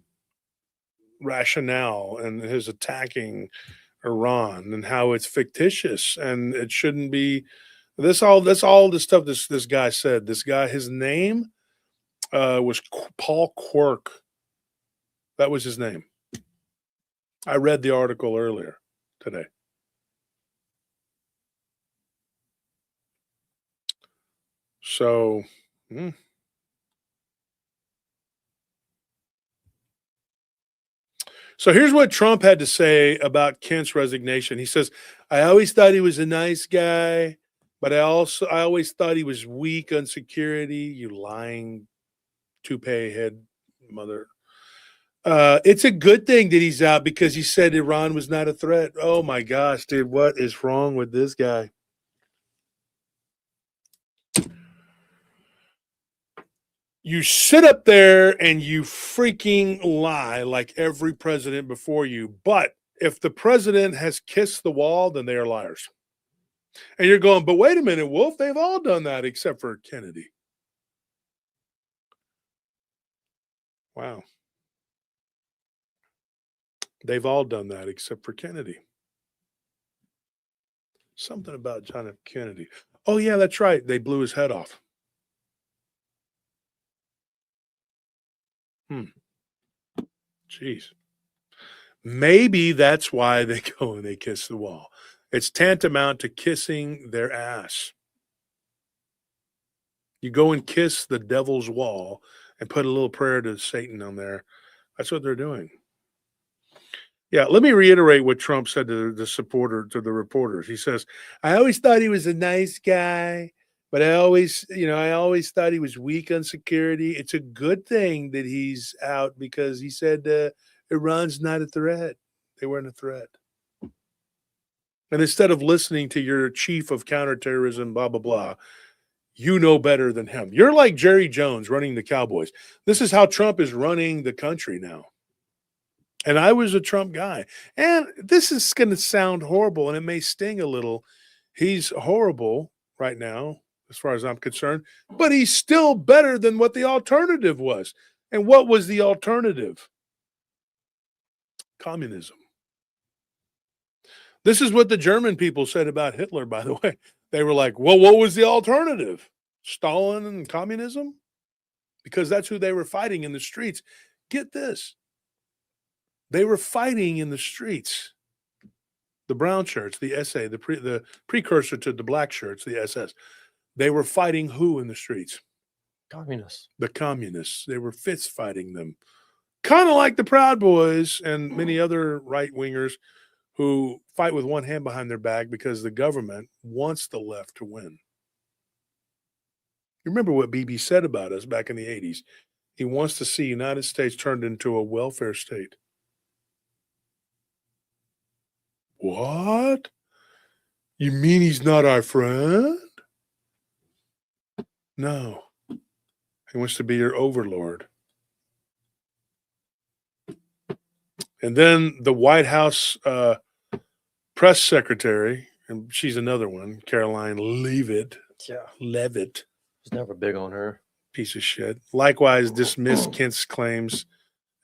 rationale and his attacking Iran and how it's fictitious and it shouldn't be. That's all the stuff this guy said. This guy, his name was Paul Quirk. That was his name. I read the article earlier today. So, mm. So here's what Trump had to say about Kent's resignation. He says, "I always thought he was a nice guy, but I always thought he was weak on security. You lying toupee head mother. It's a good thing that he's out because he said Iran was not a threat." Oh my gosh, dude, what is wrong with this guy? You sit up there and you freaking lie like every president before you. But if the president has kissed the wall, then they are liars. And you're going, but wait a minute, Wolf, they've all done that except for Kennedy. Wow. They've all done that except for Kennedy. Something about John F. Kennedy. Oh, yeah, that's right. They blew his head off. Jeez. Maybe that's why they go and they kiss the wall. It's tantamount to kissing their ass. You go and kiss the devil's wall and put a little prayer to Satan on there. That's what they're doing. Yeah, let me reiterate what Trump said to the reporters. He says, "I always thought he was a nice guy, but I always thought he was weak on security. It's a good thing that he's out because he said Iran's not a threat. They weren't a threat." And instead of listening to your chief of counterterrorism, blah, blah, blah, you know better than him. You're like Jerry Jones running the Cowboys. This is how Trump is running the country now. And I was a Trump guy. And this is going to sound horrible and it may sting a little. He's horrible right now, as far as I'm concerned, but he's still better than what the alternative was. And what was the alternative? Communism. This is what the German people said about Hitler, by the way. They were like, well, what was the alternative? Stalin and communism? Because that's who they were fighting in the streets. Get this. They were fighting in the streets. The brown shirts, the SA, the precursor to the black shirts, the SS. They were fighting who in the streets? Communists. The communists. They were fist fighting them. Kind of like the Proud Boys and many other right wingers who fight with one hand behind their back because the government wants the left to win. You remember what Bibi said about us back in the 80s. He wants to see United States turned into a welfare state. What? You mean he's not our friend? No. He wants to be your overlord. And then the White House press secretary, and she's another one, Caroline Leavitt. Yeah. Levitt. Was never big on her. Piece of shit. Likewise, dismissed Kent's claims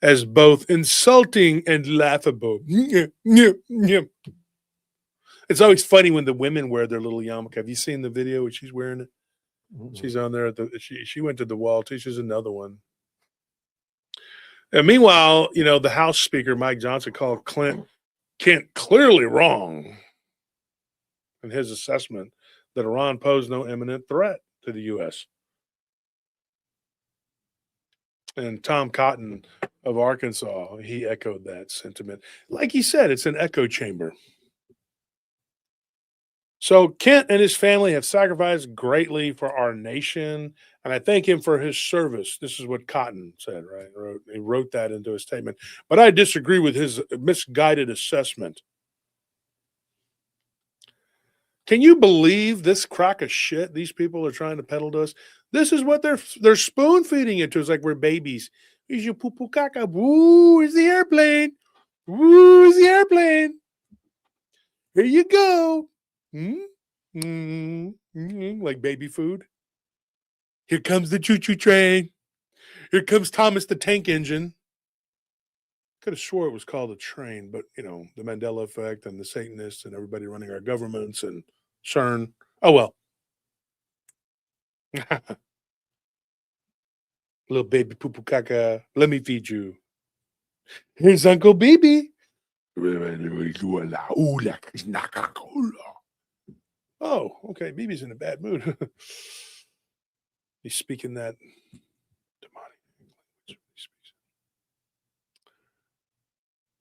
as both insulting and laughable. It's always funny when the women wear their little yarmulke. Have you seen the video where she's wearing it? She's on there. She went to the wall too. She's another one. And meanwhile, the House Speaker Mike Johnson called Kent clearly wrong in his assessment that Iran posed no imminent threat to the U.S. And Tom Cotton of Arkansas, he echoed that sentiment. Like he said, it's an echo chamber. So Kent and his family have sacrificed greatly for our nation, and I thank him for his service. This is what Cotton said, right? He wrote that into his statement. But I disagree with his misguided assessment. Can you believe this crock of shit these people are trying to peddle to us? This is what they're spoon feeding it to us like we're babies. Here's your poo poo caca. Woo, here's the airplane. Woo, here's the airplane. Here you go. Like baby food. Here comes the choo-choo train. Here comes Thomas the Tank Engine. Could have swore it was called a train, but the Mandela effect and the Satanists and everybody running our governments and CERN. Oh well. Little baby poo poo caca. Let me feed you. Here's Uncle BB. Oh, okay. BB's in a bad mood. He's speaking that demonic language.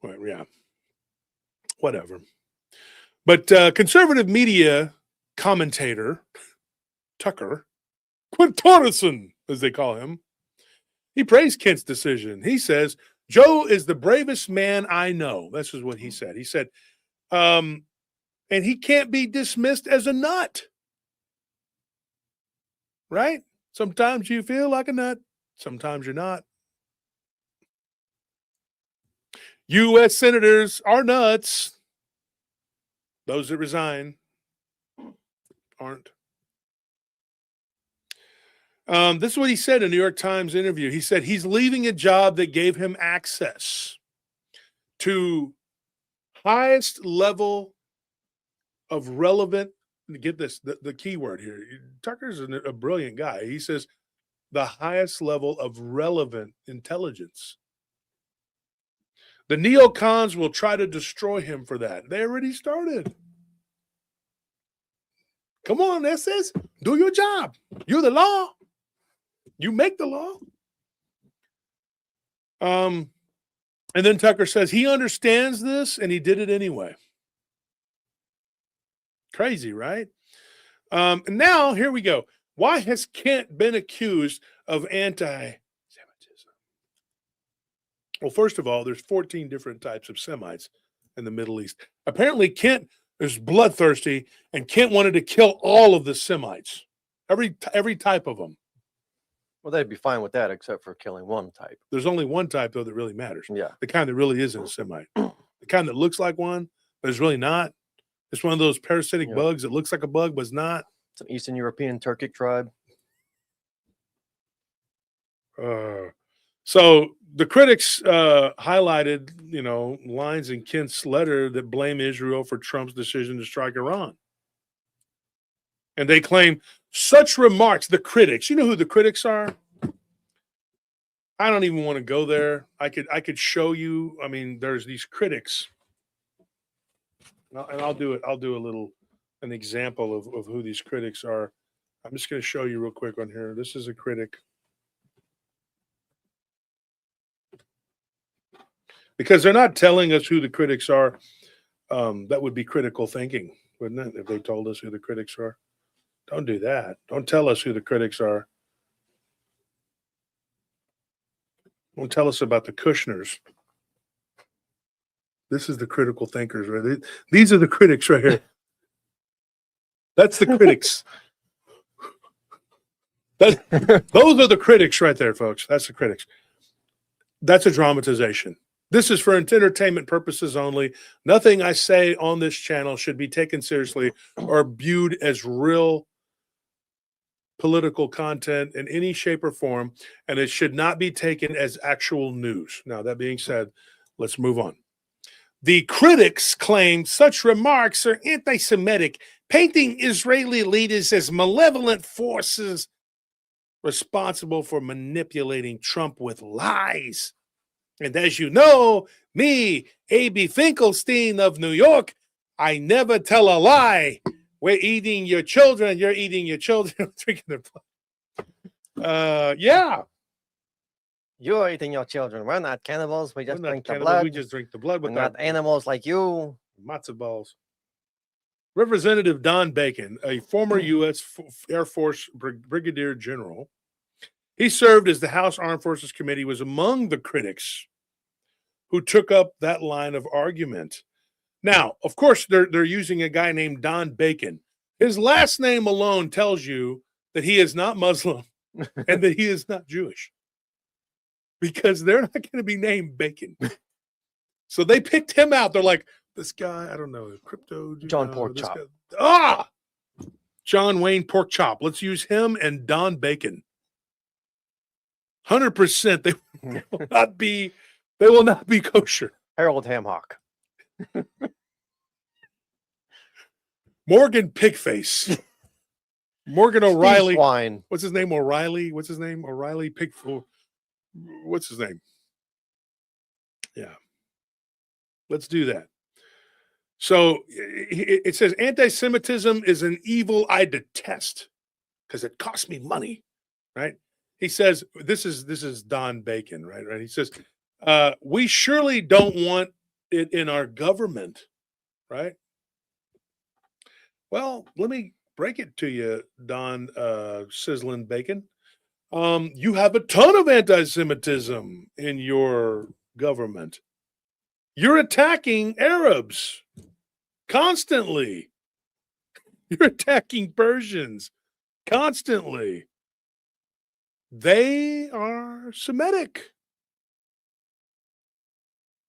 Well, yeah. Whatever. But conservative media commentator Tucker Quintonison, as they call him, he praised Kent's decision. He says, Joe is the bravest man I know. This is what he said. He said, and he can't be dismissed as a nut. Right? Sometimes you feel like a nut. Sometimes you're not. U.S. senators are nuts. Those that resign aren't. This is what he said in a New York Times interview. He said he's leaving a job that gave him access to highest level of relevant, get this, the key word here. Tucker's a brilliant guy. He says the highest level of relevant intelligence. The neocons will try to destroy him for that. They already started. Come on, SS, do your job. You're the law. You make the law. And then Tucker says he understands this and he did it anyway. Crazy, right? And now here we go. Why has Kent been accused of anti-Semitism? Well, first of all, there's 14 different types of Semites in the Middle East. Apparently, Kent is bloodthirsty, and Kent wanted to kill all of the Semites, every type of them. Well, they'd be fine with that, except for killing one type. There's only one type, though, that really matters. Yeah. The kind that really isn't a Semite. The kind that looks like one, but is really not. It's one of those parasitic bugs that looks like a bug, but it's not. It's an Eastern European Turkic tribe. So the critics highlighted, lines in Kent's letter that blame Israel for Trump's decision to strike Iran. And they claim such remarks, the critics, you know who the critics are? I don't even want to go there. I could show you. I mean, there's these critics. And I'll do it. I'll do an example of who these critics are. I'm just going to show you real quick on here. This is a critic. Because they're not telling us who the critics are. That would be critical thinking, wouldn't it? If they told us who the critics are. Don't do that. Don't tell us who the critics are. Don't tell us about the Kushners. This is the critical thinkers, right? These are the critics right here. That's the critics. Those are the critics right there, folks. That's the critics. That's a dramatization. This is for entertainment purposes only. Nothing I say on this channel should be taken seriously or viewed as real political content in any shape or form, and it should not be taken as actual news. Now, that being said, let's move on. The critics claim such remarks are anti Semitic, painting Israeli leaders as malevolent forces responsible for manipulating Trump with lies. And as you know, me, A.B. Finkelstein of New York, I never tell a lie. We're eating your children. You're eating your children. Drinking their blood. Yeah. You're eating your children. We're not cannibals. We just drink the cannibals. blood. We just drink the blood. We're With not animals like you. Matzo balls. Representative Don Bacon, a former U.S. Air Force Brigadier General, he served as the House Armed Forces Committee, was among the critics who took up that line of argument. Now, of course, they're using a guy named Don Bacon. His last name alone tells you that he is not Muslim and that he is not Jewish, because they're not going to be named Bacon. So they picked him out. They're like, this guy, I don't know, crypto. John Porkchop. John Wayne Porkchop. Let's use him and Don Bacon. 100%. They will not be kosher. Harold Hamhock. Morgan Pigface. Morgan O'Reilly. Swine. What's his name? O'Reilly. What's his name? O'Reilly Pigface. What's his name? Yeah. Let's do that. So it says anti-Semitism is an evil I detest because it costs me money, right? He says, this is Don Bacon, right? He says, we surely don't want it in our government, right? Well, let me break it to you, Don Sizzling Bacon. You have a ton of anti-Semitism in your government. You're attacking Arabs constantly. You're attacking Persians constantly. They are Semitic.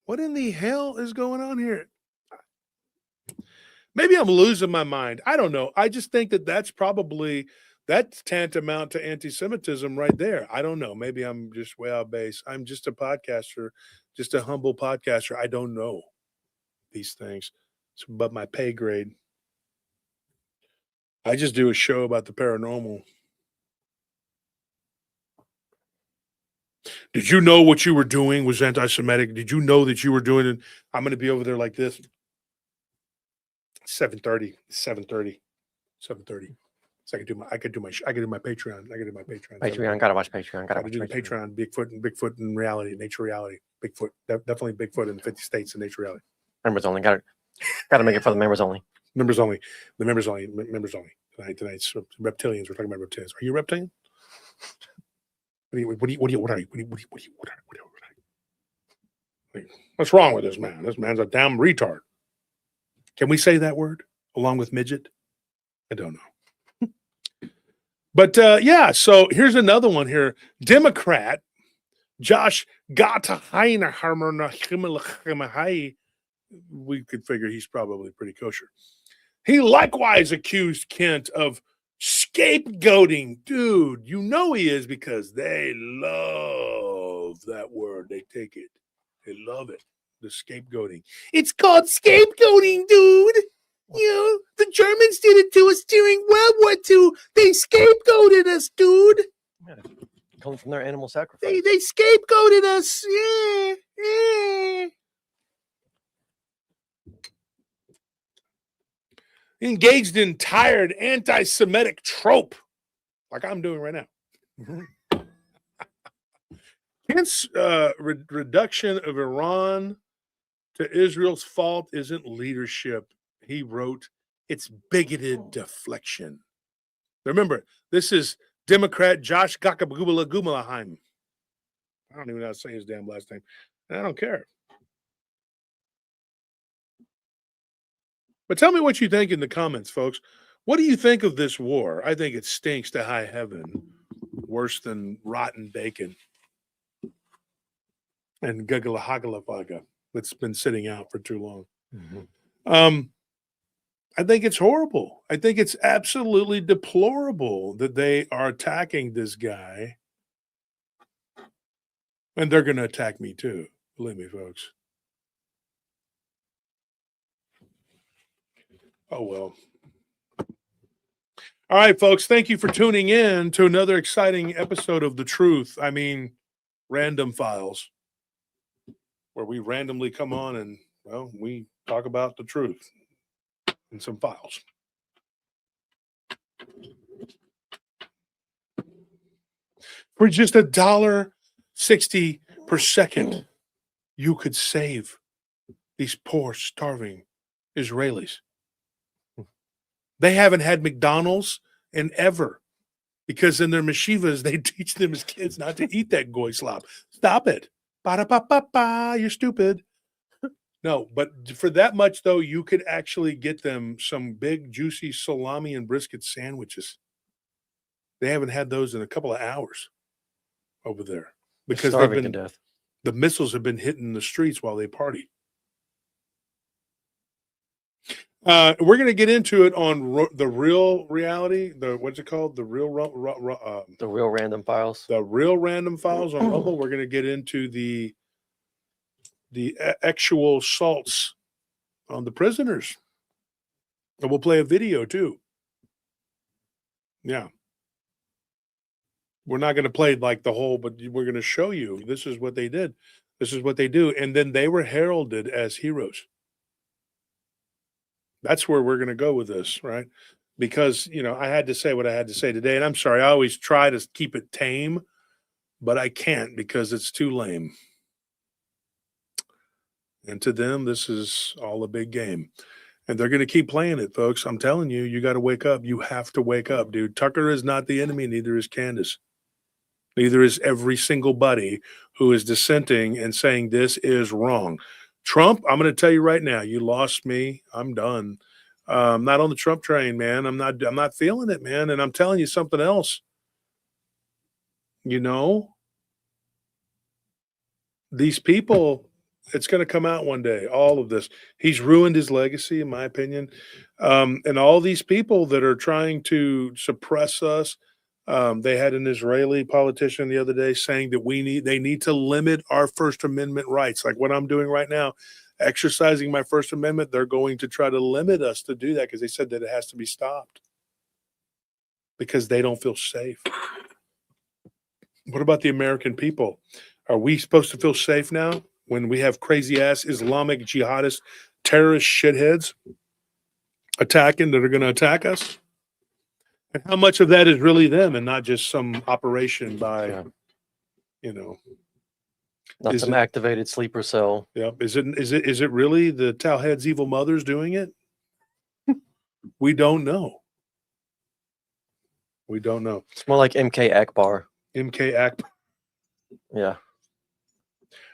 What in the hell is going on here? Maybe I'm losing my mind. I don't know. I just think that that's tantamount to anti-Semitism right there. I don't know. Maybe I'm just way out base. I'm just a podcaster, just a humble podcaster. I don't know these things. It's above my pay grade. I just do a show about the paranormal. Did you know what you were doing was anti-Semitic? Did you know that you were doing it? I'm going to be over there like this. 7:30. So I could do my Patreon. I could do my Patreon. Patreon. Gotta watch Patreon. Gotta do the Patreon. Bigfoot in reality, nature reality. Bigfoot. Definitely Bigfoot in the 50 states in nature reality. Members only. Gotta make it for the members only. Members only. The members only. Members only. Tonight's reptilians. We're talking about reptilians. Are you a reptilian? What are you? What's wrong with this man? This man's a damn retard. Can we say that word along with midget? I don't know. But yeah, so here's another one here. Democrat Josh Gottheimer. We could figure he's probably pretty kosher. He likewise accused Kent of scapegoating. Dude, you know he is, because they love that word. They take it. They love it. The scapegoating. It's called scapegoating, dude. You know, the Germans did it to us during World War II. They scapegoated us, dude. Yeah. Comes from their animal sacrifice. They scapegoated us. Yeah. Engaged in tired anti-Semitic trope, like I'm doing right now. Hence, reduction of Iran to Israel's fault isn't leadership. He wrote, it's bigoted deflection. Remember, this is Democrat Josh Gugulaheim. I don't even know how to say his damn last name. And I don't care. But tell me what you think in the comments, folks. What do you think of this war? I think it stinks to high heaven. Worse than rotten bacon. And Gugulahagalavaga that's been sitting out for too long. Mm-hmm. I think it's horrible. I think it's absolutely deplorable that they are attacking this guy, and they're going to attack me too. Believe me, folks. Oh, well. All right, folks. Thank you for tuning in to another exciting episode of The Truth. I mean, Random Files, where we randomly come on and, well, we talk about the truth in some files. For just $1.60 per second, you could save these poor, starving Israelis. They haven't had McDonald's in ever because in their meshivas, they teach them as kids not to eat that goy slop. Stop it. Ba-da-ba-ba-ba, you're stupid. No, but for that much, though, you could actually get them some big, juicy salami and brisket sandwiches. They haven't had those in a couple of hours over there They're because starving to death. the missiles have been hitting the streets while they party. We're going to get into it on the real reality. What's it called? The real The real random files. the real random files on Rumble. We're going to get into the actual assaults on the prisoners, and we'll play a video too. Yeah, we're not going to play like the whole, but we're going to show you this is what they did. This is what they do, and then they were heralded as heroes. That's where we're going to go with this, right? Because, I had to say what I had to say today. And I'm sorry, I always try to keep it tame, but I can't because it's too lame. And to them, this is all a big game. And they're going to keep playing it, folks. I'm telling you, you got to wake up. You have to wake up, dude. Tucker is not the enemy. Neither is Candace. Neither is every single buddy who is dissenting and saying this is wrong. Trump, I'm going to tell you right now, you lost me. I'm done. Not on the Trump train, man. I'm not feeling it, man. And I'm telling you something else. These people, it's going to come out one day. All of this. He's ruined his legacy, in my opinion. And all these people that are trying to suppress us. They had an Israeli politician the other day saying that they need to limit our First Amendment rights, like what I'm doing right now, exercising my First Amendment. They're going to try to limit us to do that because they said that it has to be stopped because they don't feel safe. What about the American people? Are we supposed to feel safe now when we have crazy ass Islamic jihadist terrorist shitheads attacking that are going to attack us? And how much of that is really them and not just some operation by, Not some activated sleeper cell. Yep. Is it really the Towhead's evil mothers doing it? We don't know. We don't know. It's more like MK Akbar. MK Akbar. Yeah.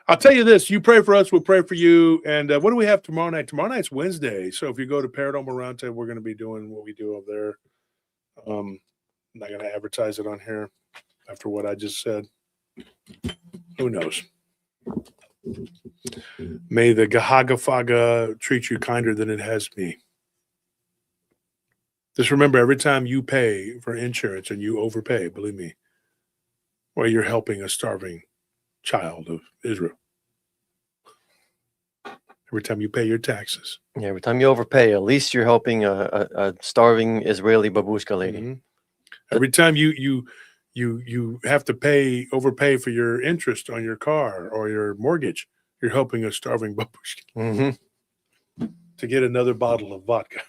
I'll tell you this. You pray for us, we'll pray for you. And what do we have tomorrow night? Tomorrow night's Wednesday. So if you go to Paradome Arante, we're going to be doing what we do over there. I'm not going to advertise it on here after what I just said. Who knows? May the Gahagafaga treat you kinder than it has me. Just remember, every time you pay for insurance and you overpay, believe me, well, you're helping a starving child of Israel. Every time you pay your taxes. Yeah, every time you overpay, at least you're helping a starving Israeli babushka lady. Mm-hmm. Every time you have to overpay for your interest on your car or your mortgage, you're helping a starving babushka to get another bottle of vodka.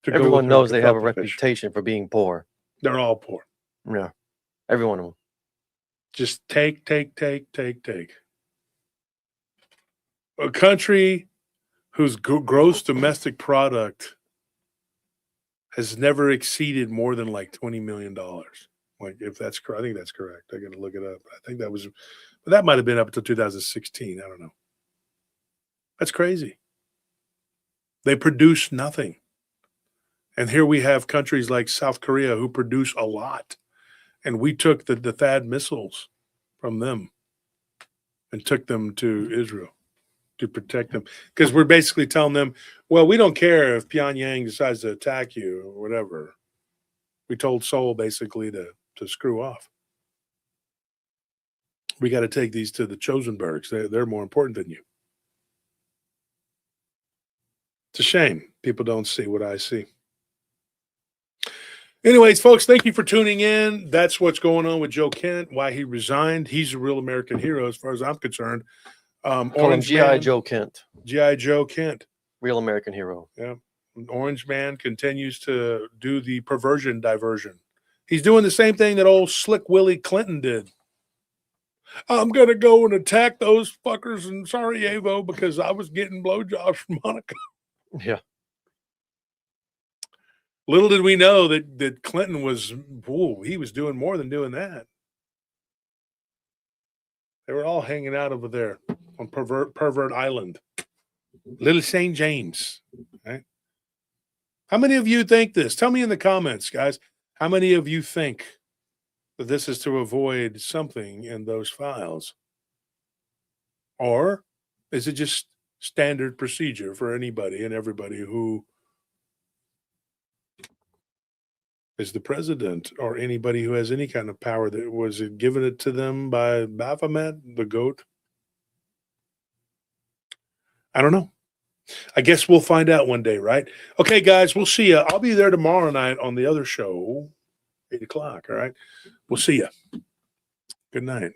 Everyone knows they have a reputation for being poor. They're all poor. Yeah, every one of them. Just take. A country whose gross domestic product has never exceeded more than like $20 million. Like, if that's correct, I think that's correct. I got to look it up. I think that might have been up until 2016. I don't know. That's crazy. They produce nothing. And here we have countries like South Korea who produce a lot. And we took the THAAD missiles from them and took them to Israel. to protect them, because we're basically telling them, well, we don't care if Pyongyang decides to attack you or whatever. We told Seoul basically to screw off. We got to take these to the Chosenbergs. They're more important than you. It's a shame people don't see what I see. Anyways, folks, thank you for tuning in. That's what's going on with Joe Kent, why he resigned. He's a real American hero as far as I'm concerned. Call him Orange G.I. Man, Joe Kent, G.I. Joe Kent. real American hero. Yeah. Orange Man continues to do the perversion diversion. He's doing the same thing that old Slick Willie Clinton did. I'm going to go and attack those fuckers in Sarajevo because I was getting blowjobs from Monica. Yeah. Little did we know that Clinton was, he was doing more than doing that. They were all hanging out over there on Pervert Island. Little St. James. Right? How many of you think this? Tell me in the comments, guys. How many of you think that this is to avoid something in those files? Or is it just standard procedure for anybody and everybody who is the president or anybody who has any kind of power? That was it given it to them by Baphomet, the goat? I don't know. I guess we'll find out one day, right? Okay, guys, we'll see you. I'll be there tomorrow night on the other show, 8 o'clock. All right. We'll see you. Good night.